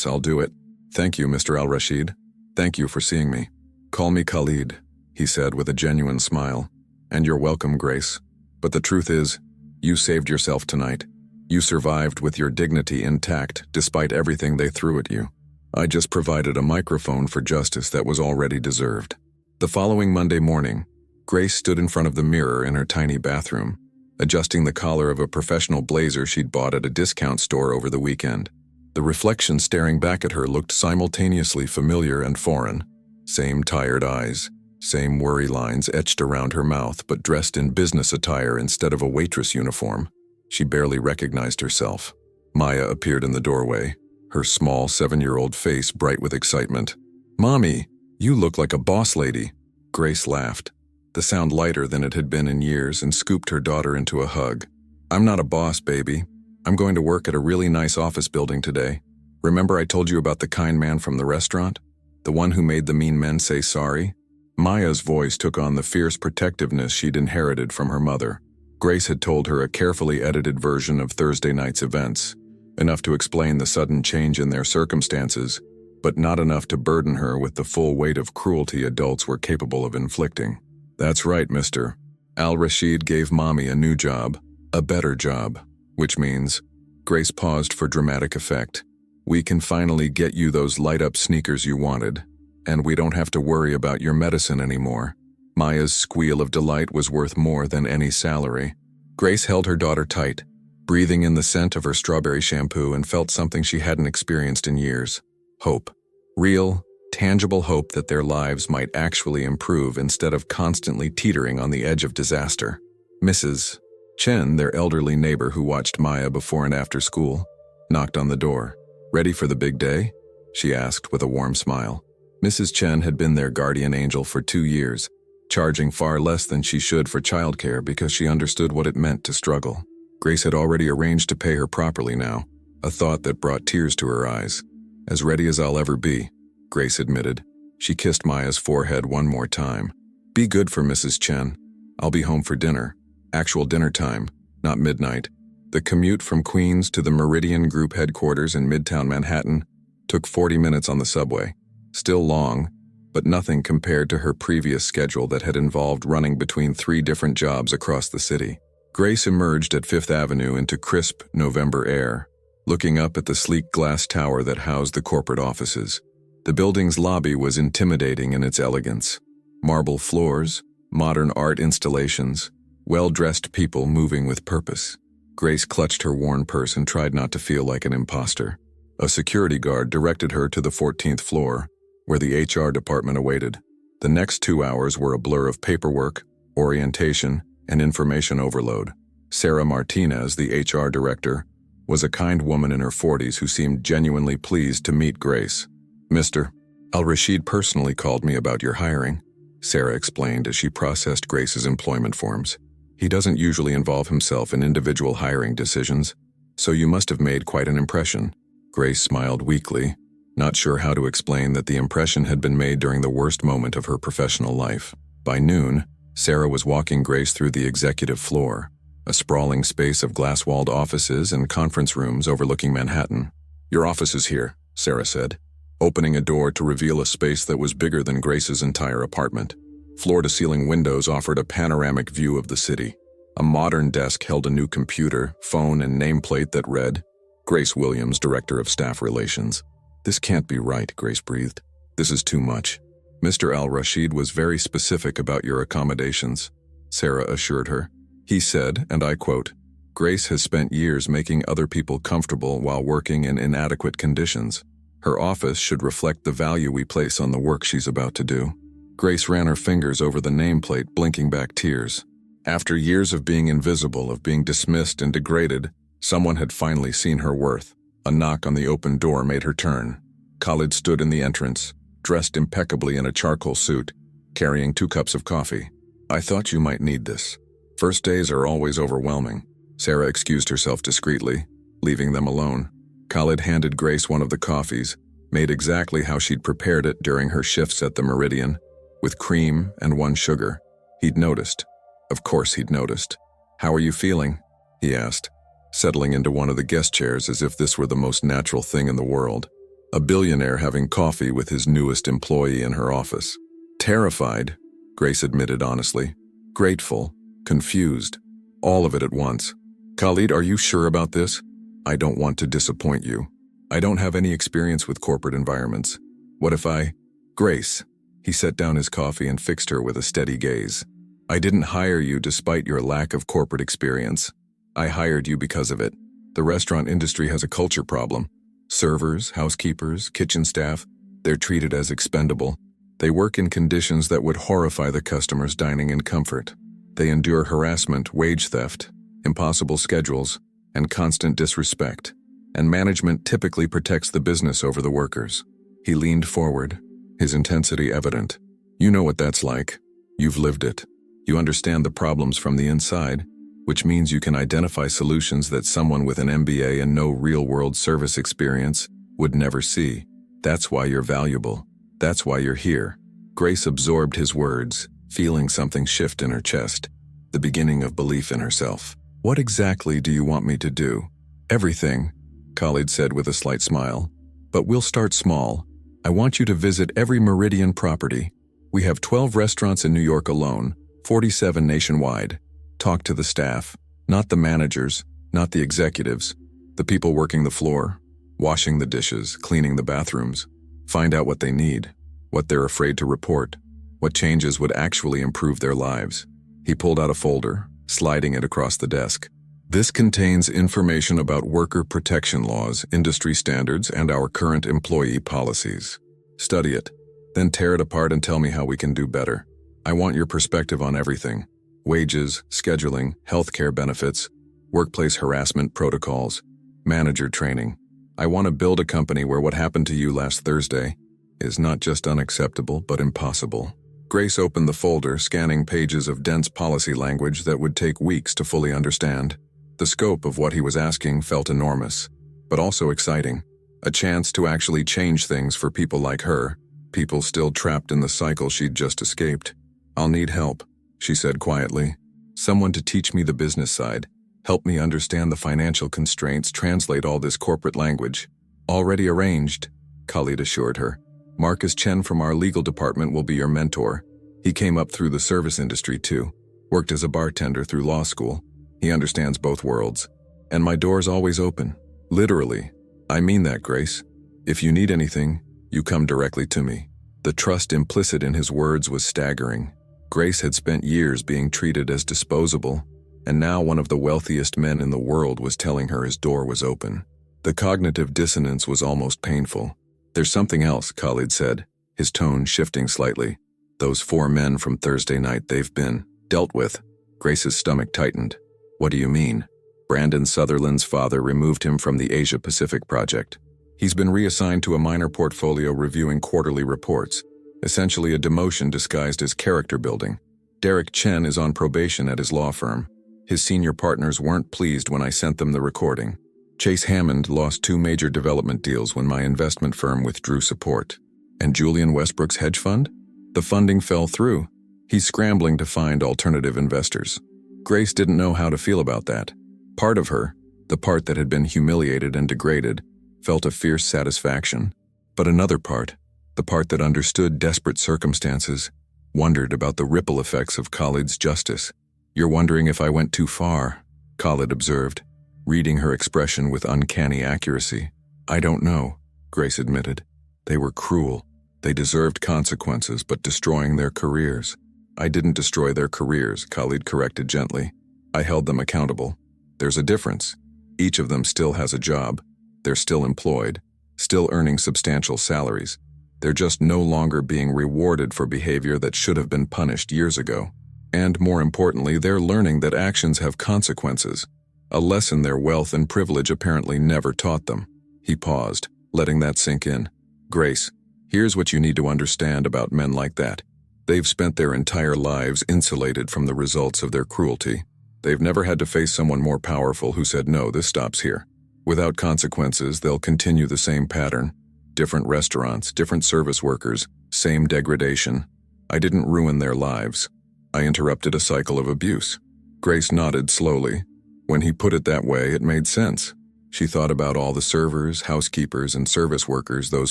I'll do it. Thank you, Mr. Al-Rashid. Thank you for seeing me. Call me Khalid, he said with a genuine smile. And you're welcome, Grace. But the truth is, you saved yourself tonight. You survived with your dignity intact despite everything they threw at you. I just provided a microphone for justice that was already deserved. The following Monday morning, Grace stood in front of the mirror in her tiny bathroom, adjusting the collar of a professional blazer she'd bought at a discount store over the weekend. The reflection staring back at her looked simultaneously familiar and foreign. Same tired eyes, same worry lines etched around her mouth, but dressed in business attire instead of a waitress uniform. She barely recognized herself. Maya appeared in the doorway, her small 7-year-old face bright with excitement. Mommy, you look like a boss lady. Grace laughed, the sound lighter than it had been in years, and scooped her daughter into a hug. I'm not a boss, baby. I'm going to work at a really nice office building today. Remember I told you about the kind man from the restaurant? The one who made the mean men say sorry? Maya's voice took on the fierce protectiveness she'd inherited from her mother. Grace had told her a carefully edited version of Thursday night's events, enough to explain the sudden change in their circumstances, but not enough to burden her with the full weight of cruelty adults were capable of inflicting. That's right, Mr. Al-Rashid gave Mommy a new job, a better job, which means, Grace paused for dramatic effect, we can finally get you those light-up sneakers you wanted, and we don't have to worry about your medicine anymore. Maya's squeal of delight was worth more than any salary. Grace held her daughter tight, breathing in the scent of her strawberry shampoo, and felt something she hadn't experienced in years. Hope. Real, tangible hope that their lives might actually improve instead of constantly teetering on the edge of disaster. Mrs. Chen, their elderly neighbor who watched Maya before and after school, knocked on the door. Ready for the big day? She asked with a warm smile. Mrs. Chen had been their guardian angel for 2 years, charging far less than she should for childcare because she understood what it meant to struggle. Grace had already arranged to pay her properly now, a thought that brought tears to her eyes. As ready as I'll ever be, Grace admitted. She kissed Maya's forehead one more time. Be good for Mrs. Chen. I'll be home for dinner. Actual dinner time, not midnight. The commute from Queens to the Meridian Group headquarters in Midtown Manhattan took 40 minutes on the subway. Still long, but nothing compared to her previous schedule that had involved running between 3 different jobs across the city. Grace emerged at 5th Avenue into crisp November air, looking up at the sleek glass tower that housed the corporate offices. The building's lobby was intimidating in its elegance. Marble floors, modern art installations, well-dressed people moving with purpose. Grace clutched her worn purse and tried not to feel like an imposter. A security guard directed her to the 14th floor, where the HR department awaited. The next 2 hours were a blur of paperwork, orientation, and information overload. Sarah Martinez, the HR director, was a kind woman in her 40s who seemed genuinely pleased to meet Grace. "Mr. Al-Rashid personally called me about your hiring," Sarah explained as she processed Grace's employment forms. "He doesn't usually involve himself in individual hiring decisions, so you must have made quite an impression." Grace smiled weakly, not sure how to explain that the impression had been made during the worst moment of her professional life. By noon, Sarah was walking Grace through the executive floor, a sprawling space of glass-walled offices and conference rooms overlooking Manhattan. "Your office is here," Sarah said, opening a door to reveal a space that was bigger than Grace's entire apartment. Floor-to-ceiling windows offered a panoramic view of the city. A modern desk held a new computer, phone, and nameplate that read, "Grace Williams, Director of Staff Relations." "This can't be right," Grace breathed. "This is too much." "Mr. Al-Rashid was very specific about your accommodations," Sarah assured her. He said, and I quote, "Grace has spent years making other people comfortable while working in inadequate conditions. Her office should reflect the value we place on the work she's about to do." Grace ran her fingers over the nameplate, blinking back tears. After years of being invisible, of being dismissed and degraded, someone had finally seen her worth. A knock on the open door made her turn. Khalid stood in the entrance, dressed impeccably in a charcoal suit, carrying 2 cups of coffee. "I thought you might need this. First days are always overwhelming." Sarah excused herself discreetly, leaving them alone. Khalid handed Grace one of the coffees, made exactly how she'd prepared it during her shifts at the Meridian, with cream and 1 sugar. He'd noticed. Of course he'd noticed. "How are you feeling?" he asked, settling into one of the guest chairs as if this were the most natural thing in the world. A billionaire having coffee with his newest employee in her office. "Terrified," Grace admitted honestly. "Grateful, confused, all of it at once." "Khalid, are you sure about this? I don't want to disappoint you. I don't have any experience with corporate environments. What if I—" "Grace." He set down his coffee and fixed her with a steady gaze. "I didn't hire you despite your lack of corporate experience. I hired you because of it. The restaurant industry has a culture problem. Servers, housekeepers, kitchen staff, they're treated as expendable. They work in conditions that would horrify the customers dining in comfort. They endure harassment, wage theft, impossible schedules, and constant disrespect. And management typically protects the business over the workers." He leaned forward, his intensity evident. "You know what that's like. You've lived it. You understand the problems from the inside, which means you can identify solutions that someone with an MBA and no real-world service experience would never see. That's why you're valuable. That's why you're here." Grace absorbed his words, feeling something shift in her chest, the beginning of belief in herself. "What exactly do you want me to do?" "Everything," Khalid said with a slight smile. "But we'll start small. I want you to visit every Meridian property. We have 12 restaurants in New York alone, 47 nationwide. Talk to the staff, not the managers, not the executives, the people working the floor, washing the dishes, cleaning the bathrooms. Find out what they need, what they're afraid to report, what changes would actually improve their lives." He pulled out a folder, sliding it across the desk. "This contains information about worker protection laws, industry standards, and our current employee policies. Study it, then tear it apart and tell me how we can do better. I want your perspective on everything. Wages, scheduling, healthcare benefits, workplace harassment protocols, manager training. I want to build a company where what happened to you last Thursday is not just unacceptable, but impossible." Grace opened the folder, scanning pages of dense policy language that would take weeks to fully understand. The scope of what he was asking felt enormous, but also exciting. A chance to actually change things for people like her, people still trapped in the cycle she'd just escaped. "I'll need help," she said quietly. "Someone to teach me the business side, help me understand the financial constraints, translate all this corporate language." "Already arranged," Khalid assured her. "Marcus Chen from our legal department will be your mentor. He came up through the service industry too, worked as a bartender through law school. He understands both worlds. And my door's always open. Literally. I mean that, Grace. If you need anything, you come directly to me." The trust implicit in his words was staggering. Grace had spent years being treated as disposable, and now one of the wealthiest men in the world was telling her his door was open. The cognitive dissonance was almost painful. "There's something else," Khalid said, his tone shifting slightly. "Those 4 men from Thursday night, they've been dealt with." Grace's stomach tightened. "What do you mean?" Brandon Sutherland's father removed him from the Asia-Pacific project. He's been reassigned to a minor portfolio reviewing quarterly reports, essentially a demotion disguised as character building. Derek Chen is on probation at his law firm. His senior partners weren't pleased when I sent them the recording. Chase Hammond lost 2 major development deals when my investment firm withdrew support. And Julian Westbrook's hedge fund? The funding fell through. He's scrambling to find alternative investors. Grace didn't know how to feel about that. Part of her, the part that had been humiliated and degraded, felt a fierce satisfaction. But another part, the part that understood desperate circumstances, wondered about the ripple effects of Khalid's justice. "You're wondering if I went too far," Khalid observed, reading her expression with uncanny accuracy. "I don't know," Grace admitted. "They were cruel. They deserved consequences, but destroying their careers." "I didn't destroy their careers," Khalid corrected gently. "I held them accountable. There's a difference. Each of them still has a job. They're still employed, still earning substantial salaries. They're just no longer being rewarded for behavior that should have been punished years ago. And more importantly, they're learning that actions have consequences, a lesson their wealth and privilege apparently never taught them." He paused, letting that sink in. "Grace, here's what you need to understand about men like that. They've spent their entire lives insulated from the results of their cruelty. They've never had to face someone more powerful who said, 'No, this stops here.' Without consequences, they'll continue the same pattern. Different restaurants, different service workers, same degradation. I didn't ruin their lives. I interrupted a cycle of abuse." Grace nodded slowly. When he put it that way, it made sense. She thought about all the servers, housekeepers, and service workers those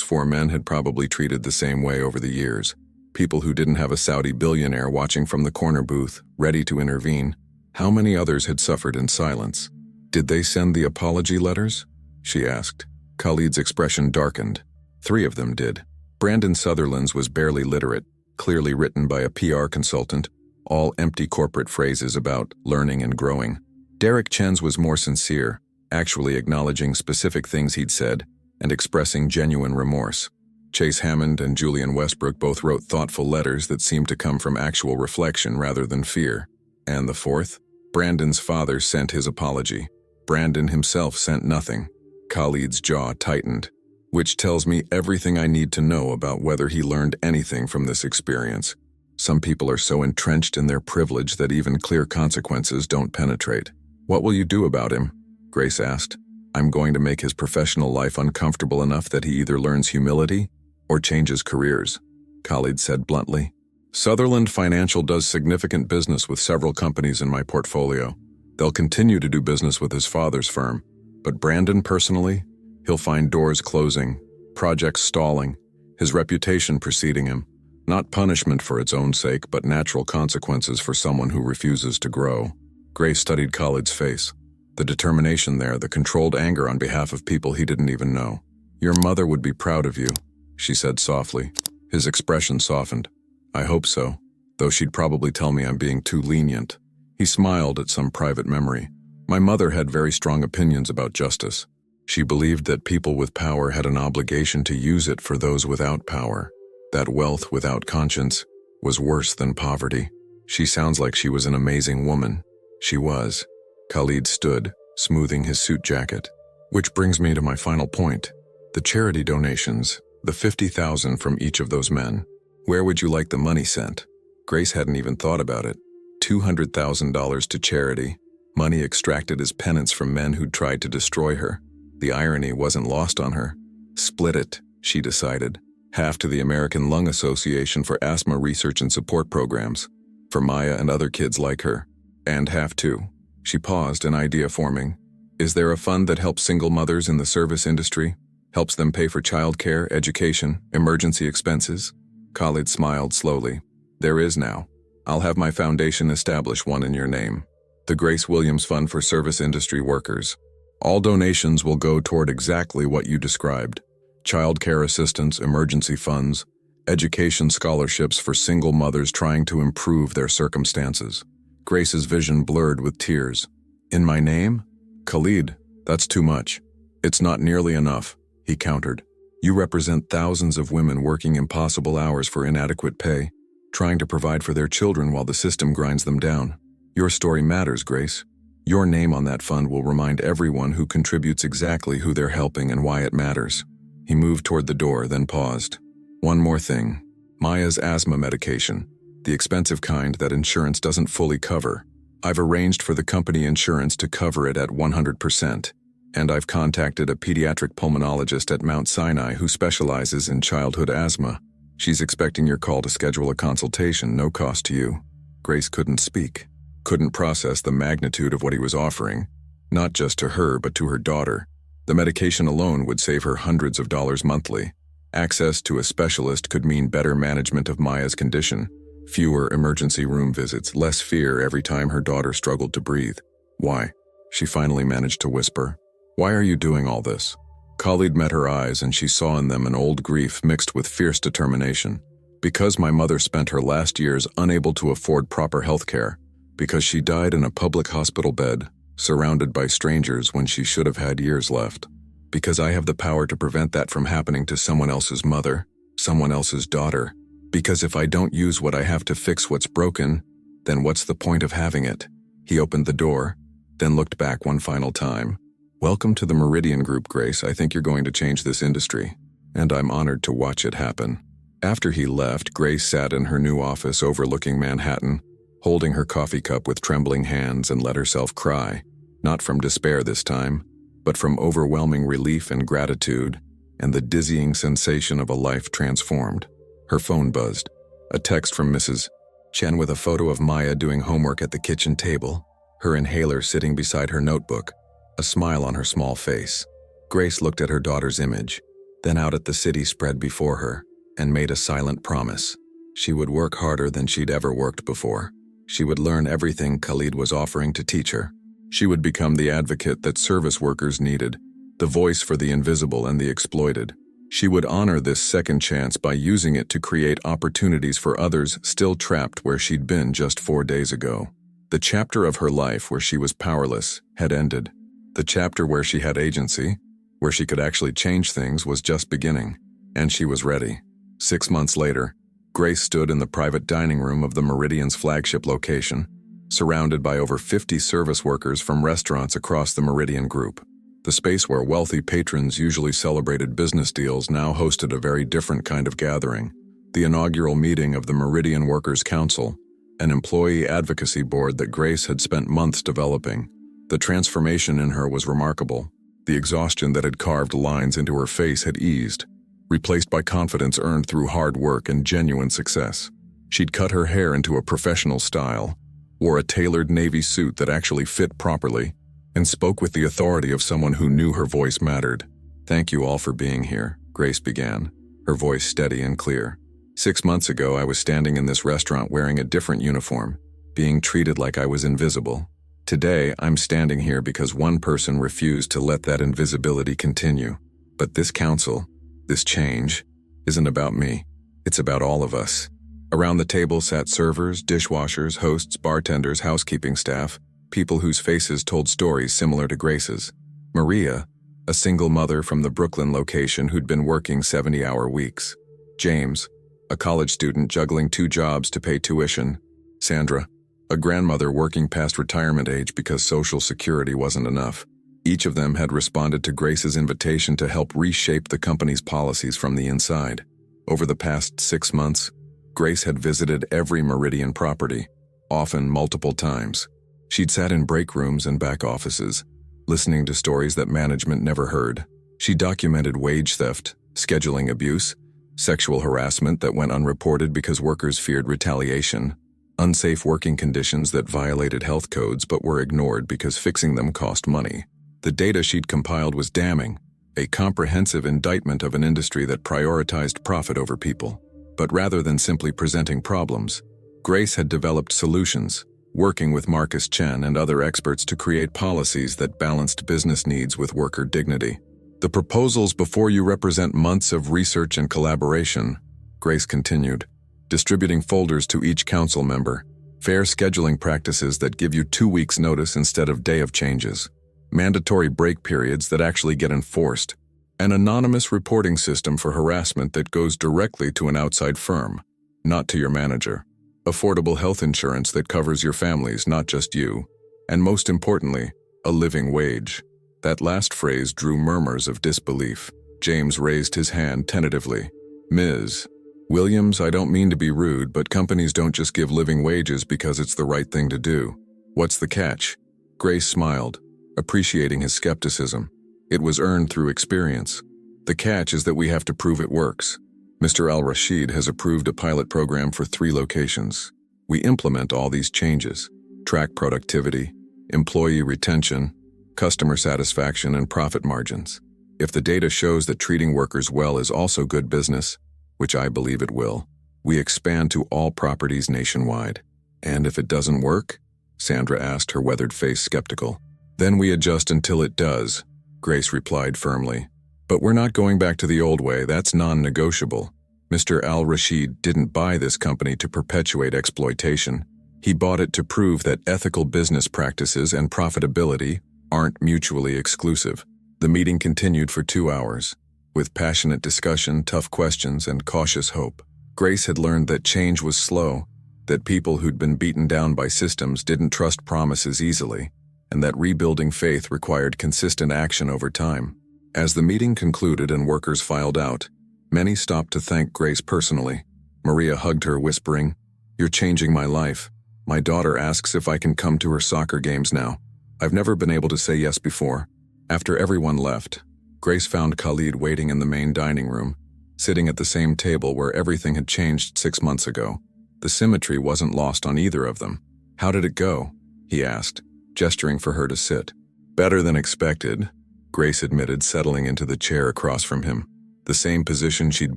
4 men had probably treated the same way over the years. People who didn't have a Saudi billionaire watching from the corner booth, ready to intervene. How many others had suffered in silence? "Did they send the apology letters?" she asked. Khalid's expression darkened. 3 of them did. Brandon Sutherland's was barely literate, clearly written by a PR consultant, all empty corporate phrases about learning and growing. Derek Chen's was more sincere, actually acknowledging specific things he'd said and expressing genuine remorse. Chase Hammond and Julian Westbrook both wrote thoughtful letters that seemed to come from actual reflection rather than fear. And the 4th? Brandon's father sent his apology. Brandon himself sent nothing. Khalid's jaw tightened, which tells me everything I need to know about whether he learned anything from this experience. Some people are so entrenched in their privilege that even clear consequences don't penetrate. "What will you do about him?" Grace asked. "I'm going to make his professional life uncomfortable enough that he either learns humility or changes careers," Khalid said bluntly. "Sutherland Financial does significant business with several companies in my portfolio. They'll continue to do business with his father's firm. But Brandon personally, he'll find doors closing, projects stalling, his reputation preceding him. Not punishment for its own sake, but natural consequences for someone who refuses to grow." Grace studied Khalid's face. The determination there, the controlled anger on behalf of people he didn't even know. "Your mother would be proud of you," she said softly. His expression softened. "I hope so, though she'd probably tell me I'm being too lenient." He smiled at some private memory. "My mother had very strong opinions about justice. She believed that people with power had an obligation to use it for those without power. That wealth without conscience was worse than poverty." "She sounds like she was an amazing woman." "She was." Khalid stood, smoothing his suit jacket. "Which brings me to my final point. The charity donations, the 50,000 from each of those men. Where would you like the money sent?" Grace hadn't even thought about it. $200,000 to charity, money extracted as penance from men who'd tried to destroy her. The irony wasn't lost on her. "Split it," she decided. "Half to the American Lung Association for asthma research and support programs, for Maya and other kids like her, and half to..." She paused, an idea forming. "Is there a fund that helps single mothers in the service industry? Helps them pay for childcare, education, emergency expenses?" Khalid smiled slowly. "There is now. I'll have my foundation establish one in your name. The Grace Williams Fund for Service Industry Workers. All donations will go toward exactly what you described. Childcare assistance, emergency funds, education scholarships for single mothers trying to improve their circumstances." Grace's vision blurred with tears. In my name? Khalid, that's too much. It's not nearly enough, he countered. You represent thousands of women working impossible hours for inadequate pay, trying to provide for their children while the system grinds them down. Your story matters, Grace. Your name on that fund will remind everyone who contributes exactly who they're helping and why it matters. He moved toward the door, then paused. One more thing. Maya's asthma medication, the expensive kind that insurance doesn't fully cover. I've arranged for the company insurance to cover it at 100%, and I've contacted a pediatric pulmonologist at Mount Sinai who specializes in childhood asthma. She's expecting your call to schedule a consultation, no cost to you. Grace couldn't speak, couldn't process the magnitude of what he was offering, not just to her but to her daughter. The medication alone would save her hundreds of dollars monthly. Access to a specialist could mean better management of Maya's condition, fewer emergency room visits, less fear every time her daughter struggled to breathe. Why? She finally managed to whisper. Why are you doing all this? Khalid met her eyes and she saw in them an old grief mixed with fierce determination. Because my mother spent her last years unable to afford proper health care. Because she died in a public hospital bed, surrounded by strangers when she should have had years left. Because I have the power to prevent that from happening to someone else's mother, someone else's daughter. Because if I don't use what I have to fix what's broken, then what's the point of having it? He opened the door, then looked back one final time. Welcome to the Meridian Group, Grace. I think you're going to change this industry, and I'm honored to watch it happen. After he left, Grace sat in her new office overlooking Manhattan, holding her coffee cup with trembling hands, and let herself cry, not from despair this time, but from overwhelming relief and gratitude, and the dizzying sensation of a life transformed. Her phone buzzed. A text from Mrs. Chen with a photo of Maya doing homework at the kitchen table, her inhaler sitting beside her notebook, a smile on her small face. Grace looked at her daughter's image, then out at the city spread before her, and made a silent promise. She would work harder than she'd ever worked before. She would learn everything Khalid was offering to teach her. She would become the advocate that service workers needed, the voice for the invisible and the exploited. She would honor this second chance by using it to create opportunities for others still trapped where she'd been just 4 days ago. The chapter of her life where she was powerless had ended. The chapter where she had agency, where she could actually change things, was just beginning, and she was ready. 6 months later, Grace stood in the private dining room of the Meridian's flagship location, surrounded by over 50 service workers from restaurants across the Meridian Group. The space where wealthy patrons usually celebrated business deals now hosted a very different kind of gathering. The inaugural meeting of the Meridian Workers' Council, an employee advocacy board that Grace had spent months developing. The transformation in her was remarkable. The exhaustion that had carved lines into her face had eased, replaced by confidence earned through hard work and genuine success. She'd cut her hair into a professional style, wore a tailored navy suit that actually fit properly, and spoke with the authority of someone who knew her voice mattered. Thank you all for being here, Grace began, her voice steady and clear. 6 months ago, I was standing in this restaurant wearing a different uniform, being treated like I was invisible. Today, I'm standing here because one person refused to let that invisibility continue. But this council, this change, isn't about me. It's about all of us. Around the table sat servers, dishwashers, hosts, bartenders, housekeeping staff, people whose faces told stories similar to Grace's. Maria, a single mother from the Brooklyn location who'd been working 70-hour weeks. James, a college student juggling 2 jobs to pay tuition. Sandra, a grandmother working past retirement age because Social Security wasn't enough. Each of them had responded to Grace's invitation to help reshape the company's policies from the inside. Over the past 6 months, Grace had visited every Meridian property, often multiple times. She'd sat in break rooms and back offices, listening to stories that management never heard. She documented wage theft, scheduling abuse, sexual harassment that went unreported because workers feared retaliation, unsafe working conditions that violated health codes but were ignored because fixing them cost money. The data she'd compiled was damning, a comprehensive indictment of an industry that prioritized profit over people. But rather than simply presenting problems, Grace had developed solutions, working with Marcus Chen and other experts to create policies that balanced business needs with worker dignity. The proposals before you represent months of research and collaboration, Grace continued, distributing folders to each council member, fair scheduling practices that give you 2 weeks' notice instead of day of changes, mandatory break periods that actually get enforced, an anonymous reporting system for harassment that goes directly to an outside firm, not to your manager, affordable health insurance that covers your families, not just you, and most importantly, a living wage. That last phrase drew murmurs of disbelief. James raised his hand tentatively. Ms. Williams, I don't mean to be rude, but companies don't just give living wages because it's the right thing to do. What's the catch? Grace smiled, appreciating his skepticism. It was earned through experience. The catch is that we have to prove it works. Mr. Al-Rashid has approved a pilot program for 3 locations. We implement all these changes, track productivity, employee retention, customer satisfaction, and profit margins. If the data shows that treating workers well is also good business, which I believe it will, we expand to all properties nationwide. And if it doesn't work? Sandra asked, her weathered face skeptical. Then we adjust until it does, Grace replied firmly. But we're not going back to the old way, that's non-negotiable. Mr. Al-Rashid didn't buy this company to perpetuate exploitation. He bought it to prove that ethical business practices and profitability aren't mutually exclusive. The meeting continued for 2 hours, with passionate discussion, tough questions, and cautious hope. Grace had learned that change was slow, that people who'd been beaten down by systems didn't trust promises easily, and that rebuilding faith required consistent action over time. As the meeting concluded and workers filed out, many stopped to thank Grace personally. Maria hugged her, whispering, "You're changing my life. My daughter asks if I can come to her soccer games now. I've never been able to say yes before." After everyone left, Grace found Khalid waiting in the main dining room, sitting at the same table where everything had changed 6 months ago. The symmetry wasn't lost on either of them. "How did it go?" he asked, gesturing for her to sit. "Better than expected," Grace admitted, settling into the chair across from him. The same position she'd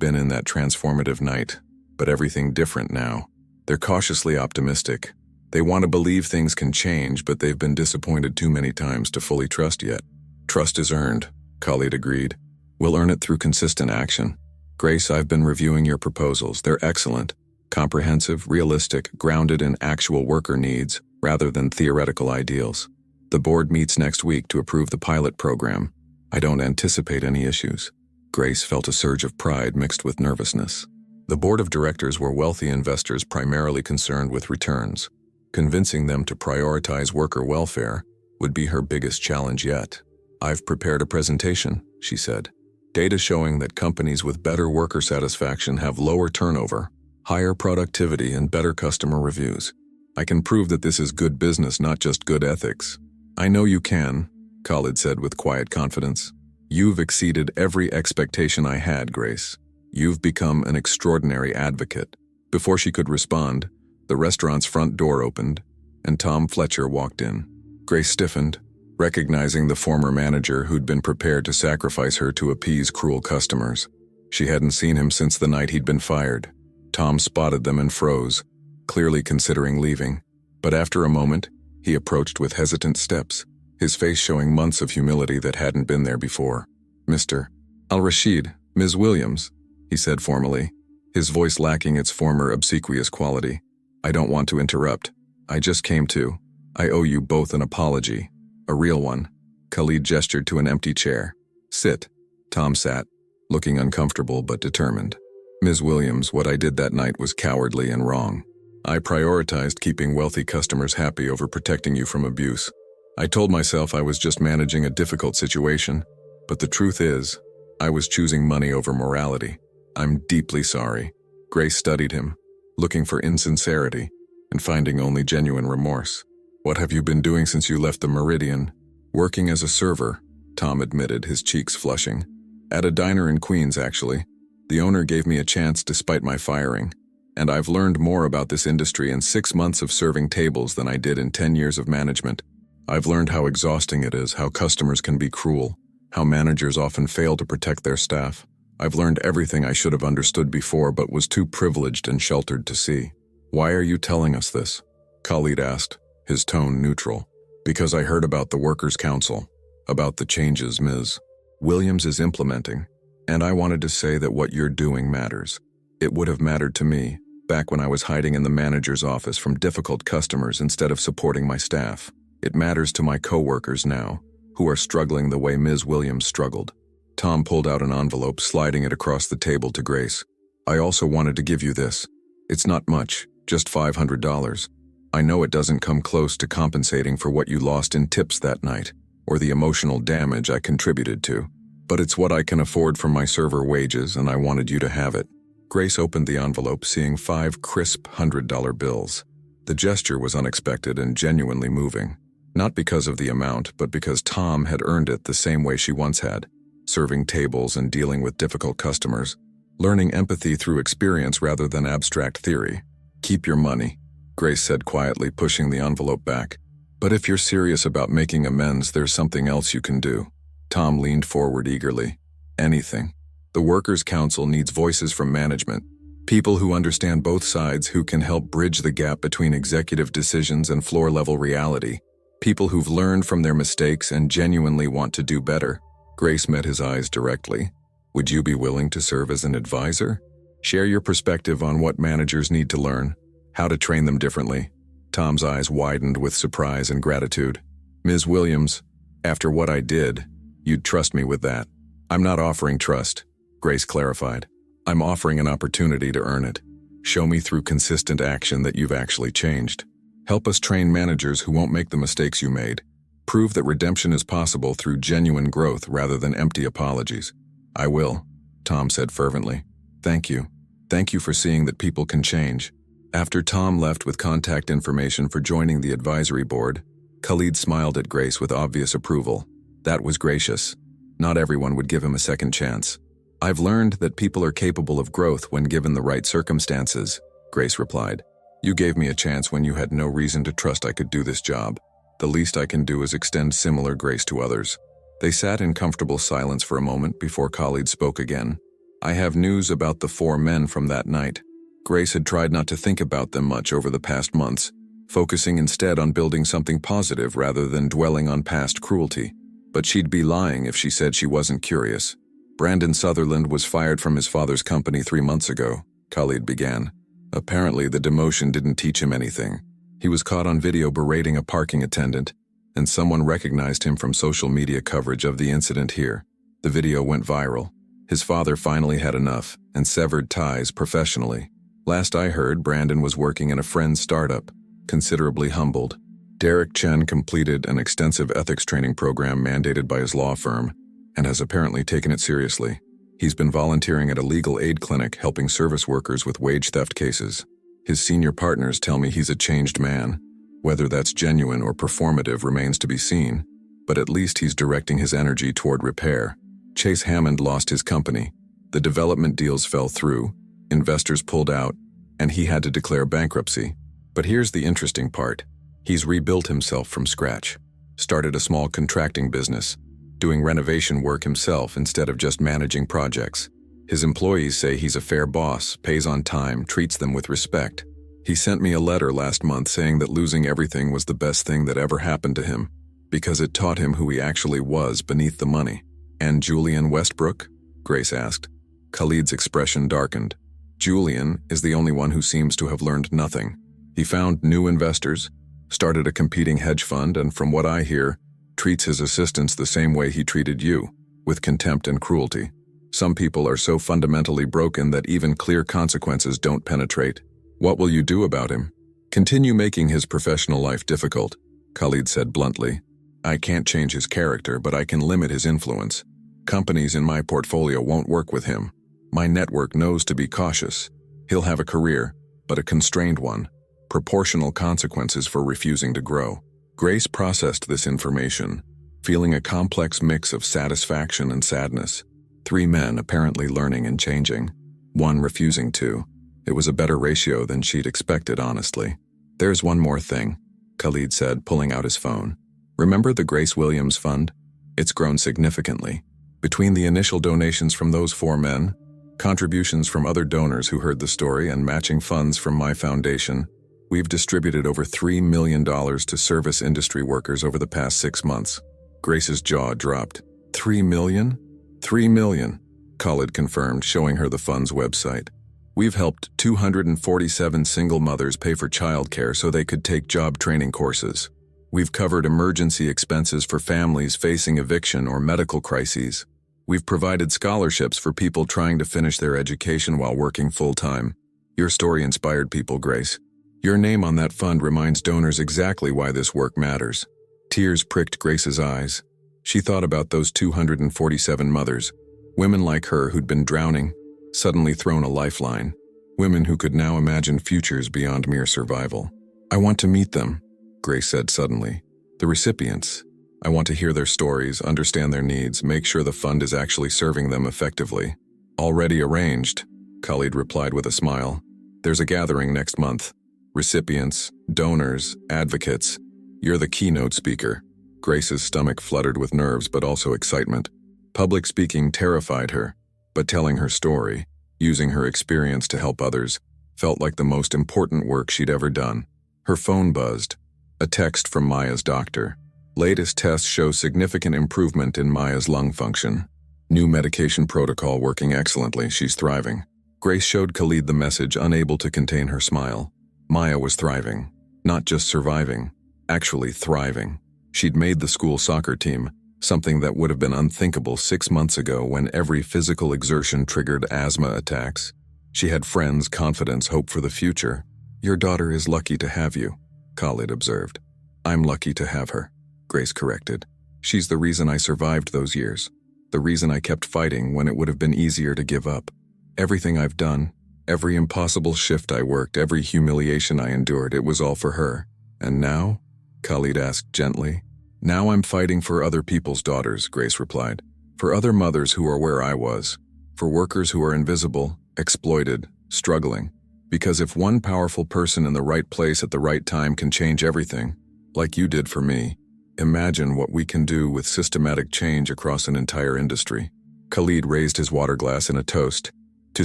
been in that transformative night, but everything different now. They're cautiously optimistic. They want to believe things can change, but they've been disappointed too many times to fully trust yet. "Trust is earned," Khalid agreed. "We'll earn it through consistent action. Grace, I've been reviewing your proposals. They're excellent. Comprehensive, realistic, grounded in actual worker needs, rather than theoretical ideals. The board meets next week to approve the pilot program. I don't anticipate any issues." Grace felt a surge of pride mixed with nervousness. The board of directors were wealthy investors primarily concerned with returns. Convincing them to prioritize worker welfare would be her biggest challenge yet. "I've prepared a presentation," she said. "Data showing that companies with better worker satisfaction have lower turnover, higher productivity, and better customer reviews. I can prove that this is good business, not just good ethics." "I know you can," Khalid said with quiet confidence. "You've exceeded every expectation I had, Grace. You've become an extraordinary advocate." Before she could respond, the restaurant's front door opened, and Tom Fletcher walked in. Grace stiffened, recognizing the former manager who'd been prepared to sacrifice her to appease cruel customers. She hadn't seen him since the night he'd been fired. Tom spotted them and froze, clearly considering leaving. But after a moment, he approached with hesitant steps, his face showing months of humility that hadn't been there before. "Mr. Al-Rashid, Ms. Williams," he said formally, his voice lacking its former obsequious quality. "I don't want to interrupt. I just came to. I owe you both an apology. A real one." Khalid gestured to an empty chair. "Sit." Tom sat, looking uncomfortable but determined. "Ms. Williams, what I did that night was cowardly and wrong. I prioritized keeping wealthy customers happy over protecting you from abuse. I told myself I was just managing a difficult situation, but the truth is, I was choosing money over morality. I'm deeply sorry." Grace studied him, looking for insincerity, and finding only genuine remorse. "What have you been doing since you left the Meridian?" "Working as a server," Tom admitted, his cheeks flushing. "At a diner in Queens, actually. The owner gave me a chance despite my firing, and I've learned more about this industry in 6 months of serving tables than I did in 10 years of management. I've learned how exhausting it is, how customers can be cruel, how managers often fail to protect their staff. I've learned everything I should have understood before but was too privileged and sheltered to see." "Why are you telling us this?" Khalid asked, his tone neutral. "Because I heard about the Workers' Council, about the changes Ms. Williams is implementing, and I wanted to say that what you're doing matters. It would have mattered to me, back when I was hiding in the manager's office from difficult customers instead of supporting my staff. It matters to my coworkers now, who are struggling the way Ms. Williams struggled. Tom pulled out an envelope, sliding it across the table to Grace. I also wanted to give you this. It's not much, just $500. I know it doesn't come close to compensating for what you lost in tips that night, or the emotional damage I contributed to. But it's what I can afford from my server wages, and I wanted you to have it. Grace opened the envelope, seeing 5 crisp $100 bills. The gesture was unexpected and genuinely moving. Not because of the amount, but because Tom had earned it the same way she once had, serving tables and dealing with difficult customers, learning empathy through experience rather than abstract theory. Keep your money, Grace said quietly, pushing the envelope back. But if you're serious about making amends, there's something else you can do. Tom leaned forward eagerly. Anything. The Workers' Council needs voices from management, people who understand both sides, who can help bridge the gap between executive decisions and floor-level reality. People who've learned from their mistakes and genuinely want to do better. Grace met his eyes directly. Would you be willing to serve as an advisor? Share your perspective on what managers need to learn, how to train them differently. Tom's eyes widened with surprise and gratitude. Ms. Williams, after what I did, you'd trust me with that. I'm not offering trust, Grace clarified. I'm offering an opportunity to earn it. Show me through consistent action that you've actually changed. Help us train managers who won't make the mistakes you made. Prove that redemption is possible through genuine growth rather than empty apologies. I will, Tom said fervently. Thank you. Thank you for seeing that people can change. After Tom left with contact information for joining the advisory board, Khalid smiled at Grace with obvious approval. That was gracious. Not everyone would give him a second chance. I've learned that people are capable of growth when given the right circumstances, Grace replied. You gave me a chance when you had no reason to trust I could do this job. The least I can do is extend similar grace to others. They sat in comfortable silence for a moment before Khalid spoke again. I have news about the 4 men from that night. Grace had tried not to think about them much over the past months, focusing instead on building something positive rather than dwelling on past cruelty. But she'd be lying if she said she wasn't curious. Brandon Sutherland was fired from his father's company 3 months ago, Khalid began. Apparently, the demotion didn't teach him anything. He was caught on video berating a parking attendant, and someone recognized him from social media coverage of the incident here. The video went viral. His father finally had enough and severed ties professionally. Last I heard, Brandon was working in a friend's startup, considerably humbled. Derek Chen completed an extensive ethics training program mandated by his law firm and has apparently taken it seriously. He's been volunteering at a legal aid clinic helping service workers with wage theft cases. His senior partners tell me he's a changed man. Whether that's genuine or performative remains to be seen, but at least he's directing his energy toward repair. Chase Hammond lost his company. The development deals fell through, investors pulled out, and he had to declare bankruptcy. But here's the interesting part. He's rebuilt himself from scratch, started a small contracting business, doing renovation work himself instead of just managing projects. His employees say he's a fair boss, pays on time, treats them with respect. He sent me a letter last month saying that losing everything was the best thing that ever happened to him, because it taught him who he actually was beneath the money. And Julian Westbrook? Grace asked. Khalid's expression darkened. Julian is the only one who seems to have learned nothing. He found new investors, started a competing hedge fund, and from what I hear, treats his assistants the same way he treated you, with contempt and cruelty. Some people are so fundamentally broken that even clear consequences don't penetrate. What will you do about him? Continue making his professional life difficult, Khalid said bluntly. I can't change his character, but I can limit his influence. Companies in my portfolio won't work with him. My network knows to be cautious. He'll have a career, but a constrained one. Proportional consequences for refusing to grow. Grace processed this information, feeling a complex mix of satisfaction and sadness. 3 men apparently learning and changing, 1 refusing to. It was a better ratio than she'd expected, honestly. There's one more thing, Khalid said, pulling out his phone. Remember the Grace Williams Fund? It's grown significantly. Between the initial donations from those 4 men, contributions from other donors who heard the story, and matching funds from my foundation, we've distributed over $3 million to service industry workers over the past 6 months. Grace's jaw dropped. $3 million? $3 million, Khalid confirmed, showing her the fund's website. We've helped 247 single mothers pay for childcare so they could take job training courses. We've covered emergency expenses for families facing eviction or medical crises. We've provided scholarships for people trying to finish their education while working full-time. Your story inspired people, Grace. Your name on that fund reminds donors exactly why this work matters. Tears pricked Grace's eyes. She thought about those 247 mothers, women like her who'd been drowning, suddenly thrown a lifeline, women who could now imagine futures beyond mere survival. I want to meet them, Grace said suddenly. The recipients. I want to hear their stories, understand their needs, make sure the fund is actually serving them effectively. Already arranged, Khalid replied with a smile. There's a gathering next month. Recipients, donors, advocates. You're the keynote speaker. Grace's stomach fluttered with nerves but also excitement. Public speaking terrified her, but telling her story, using her experience to help others, felt like the most important work she'd ever done. Her phone buzzed. A text from Maya's doctor. Latest tests show significant improvement in Maya's lung function. New medication protocol working excellently, she's thriving. Grace showed Khalid the message, unable to contain her smile. Maya was thriving. Not just surviving, actually thriving. She'd made the school soccer team, something that would have been unthinkable 6 months ago when every physical exertion triggered asthma attacks. She had friends, confidence, hope for the future. Your daughter is lucky to have you, Khalid observed. I'm lucky to have her, Grace corrected. She's the reason I survived those years. The reason I kept fighting when it would have been easier to give up. Everything I've done, every impossible shift I worked, every humiliation I endured, it was all for her. And now? Khalid asked gently. Now I'm fighting for other people's daughters, Grace replied. For other mothers who are where I was. For workers who are invisible, exploited, struggling. Because if one powerful person in the right place at the right time can change everything, like you did for me, imagine what we can do with systematic change across an entire industry. Khalid raised his water glass in a toast to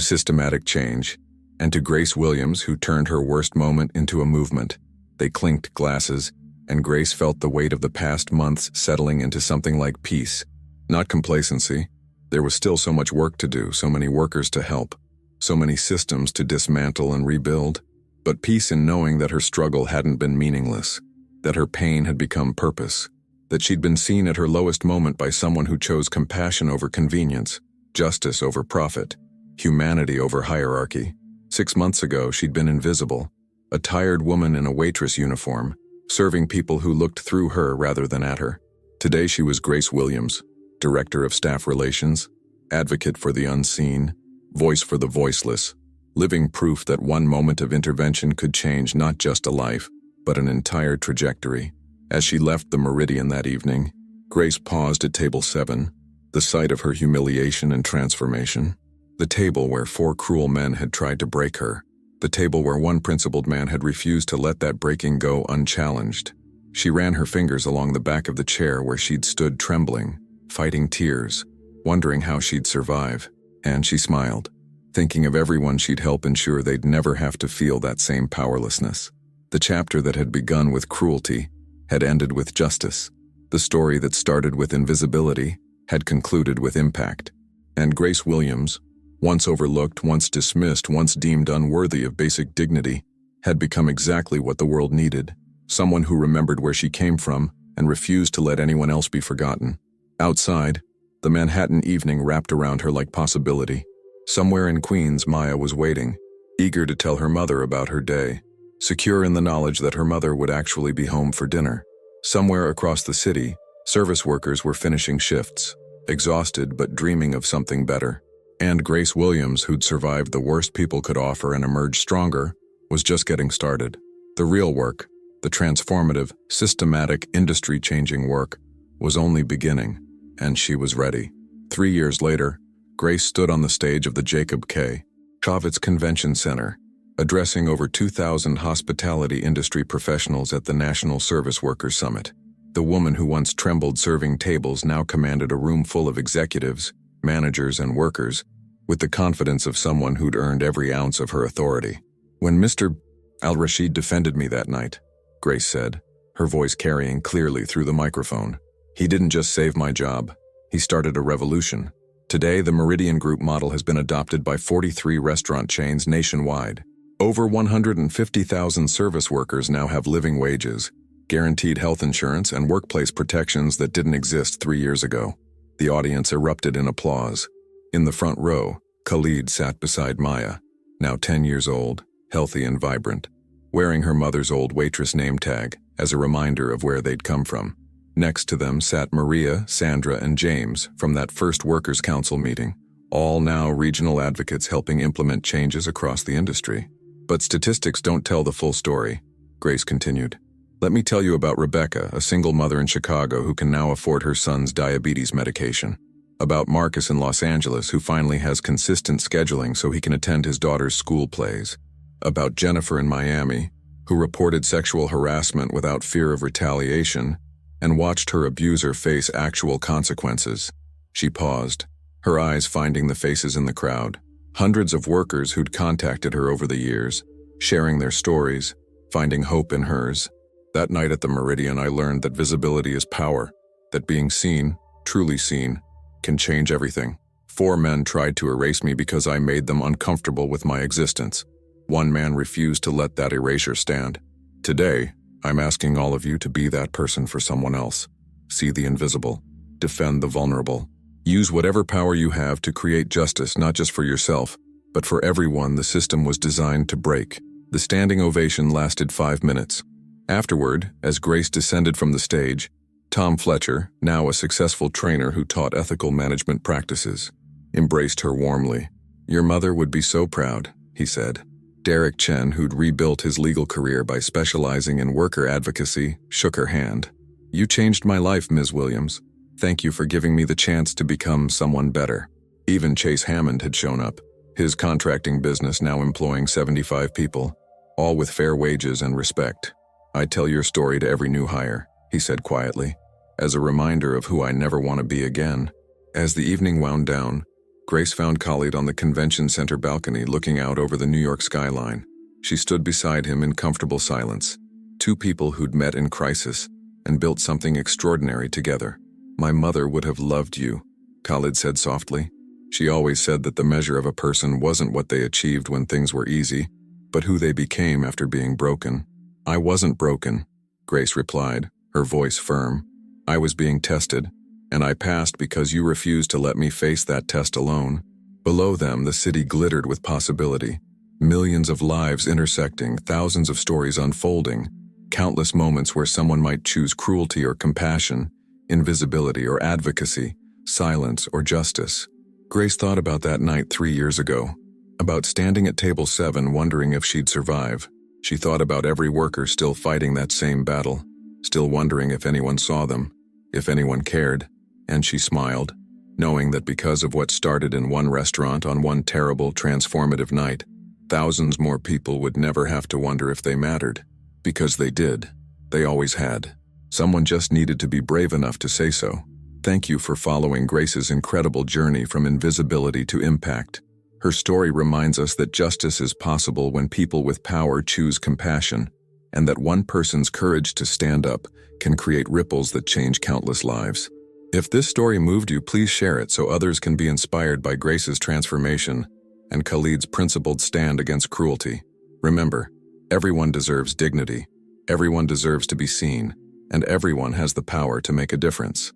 systematic change, and to Grace Williams, who turned her worst moment into a movement. They clinked glasses, and Grace felt the weight of the past months settling into something like peace. Not complacency. There was still so much work to do, so many workers to help, so many systems to dismantle and rebuild, but peace in knowing that her struggle hadn't been meaningless, that her pain had become purpose, that she'd been seen at her lowest moment by someone who chose compassion over convenience, justice over profit, humanity over hierarchy. 6 months ago, she'd been invisible, a tired woman in a waitress uniform, serving people who looked through her rather than at her. Today she was Grace Williams, Director of Staff Relations, advocate for the unseen, voice for the voiceless, living proof that one moment of intervention could change not just a life, but an entire trajectory. As she left the Meridian that evening, Grace paused at table 7, the site of her humiliation and transformation. The table where 4 cruel men had tried to break her. The table where one principled man had refused to let that breaking go unchallenged. She ran her fingers along the back of the chair where she'd stood trembling, fighting tears, wondering how she'd survive. And she smiled, thinking of everyone she'd help ensure they'd never have to feel that same powerlessness. The chapter that had begun with cruelty had ended with justice. The story that started with invisibility had concluded with impact. And Grace Williams, once overlooked, once dismissed, once deemed unworthy of basic dignity, had become exactly what the world needed. Someone who remembered where she came from and refused to let anyone else be forgotten. Outside, the Manhattan evening wrapped around her like possibility. Somewhere in Queens, Maya was waiting, eager to tell her mother about her day, secure in the knowledge that her mother would actually be home for dinner. Somewhere across the city, service workers were finishing shifts, exhausted but dreaming of something better. And Grace Williams, who'd survived the worst people could offer and emerged stronger, was just getting started. The real work, the transformative, systematic, industry-changing work, was only beginning, and she was ready. 3 years later, Grace stood on the stage of the Jacob K. Chavez Convention Center, addressing over 2,000 hospitality industry professionals at the National Service Workers Summit. The woman who once trembled serving tables now commanded a room full of executives, managers, and workers, with the confidence of someone who'd earned every ounce of her authority. When Mr. Al-Rashid defended me that night, Grace said, her voice carrying clearly through the microphone, he didn't just save my job, he started a revolution. Today, the Meridian Group model has been adopted by 43 restaurant chains nationwide. Over 150,000 service workers now have living wages, guaranteed health insurance, and workplace protections that didn't exist 3 years ago. The audience erupted in applause. In the front row, Khalid sat beside Maya, now 10 years old, healthy and vibrant, wearing her mother's old waitress name tag as a reminder of where they'd come from. Next to them sat Maria, Sandra, and James from that first Workers' Council meeting, all now regional advocates helping implement changes across the industry. But statistics don't tell the full story, Grace continued. Let me tell you about Rebecca, a single mother in Chicago who can now afford her son's diabetes medication. About Marcus in Los Angeles, who finally has consistent scheduling so he can attend his daughter's school plays. About Jennifer in Miami, who reported sexual harassment without fear of retaliation and watched her abuser face actual consequences. She paused, her eyes finding the faces in the crowd. Hundreds of workers who'd contacted her over the years, sharing their stories, finding hope in hers. That night at the Meridian, I learned that visibility is power, that being seen, truly seen, can change everything. 4 men tried to erase me because I made them uncomfortable with my existence. 1 man refused to let that erasure stand. Today, I'm asking all of you to be that person for someone else. See the invisible. Defend the vulnerable. Use whatever power you have to create justice, not just for yourself, but for everyone the system was designed to break. The standing ovation lasted 5 minutes. Afterward, as Grace descended from the stage, Tom Fletcher, now a successful trainer who taught ethical management practices, embraced her warmly. Your mother would be so proud, he said. Derek Chen, who'd rebuilt his legal career by specializing in worker advocacy, shook her hand. You changed my life, Ms. Williams. Thank you for giving me the chance to become someone better. Even Chase Hammond had shown up, his contracting business now employing 75 people, all with fair wages and respect. I tell your story to every new hire, he said quietly, as a reminder of who I never want to be again. As the evening wound down, Grace found Khalid on the convention center balcony looking out over the New York skyline. She stood beside him in comfortable silence. 2 people who'd met in crisis and built something extraordinary together. My mother would have loved you, Khalid said softly. She always said that the measure of a person wasn't what they achieved when things were easy, but who they became after being broken. I wasn't broken, Grace replied, her voice firm. I was being tested, and I passed because you refused to let me face that test alone. Below them, the city glittered with possibility. Millions of lives intersecting, thousands of stories unfolding, countless moments where someone might choose cruelty or compassion, invisibility or advocacy, silence or justice. Grace thought about that night 3 years ago, about standing at table 7 wondering if she'd survive. She thought about every worker still fighting that same battle, still wondering if anyone saw them, if anyone cared. And she smiled, knowing that because of what started in one restaurant on one terrible, transformative night, thousands more people would never have to wonder if they mattered. Because they did. They always had. Someone just needed to be brave enough to say so. Thank you for following Grace's incredible journey from invisibility to impact. Her story reminds us that justice is possible when people with power choose compassion, and that one person's courage to stand up can create ripples that change countless lives. If this story moved you, please share it so others can be inspired by Grace's transformation and Khalid's principled stand against cruelty. Remember, everyone deserves dignity, everyone deserves to be seen, and everyone has the power to make a difference.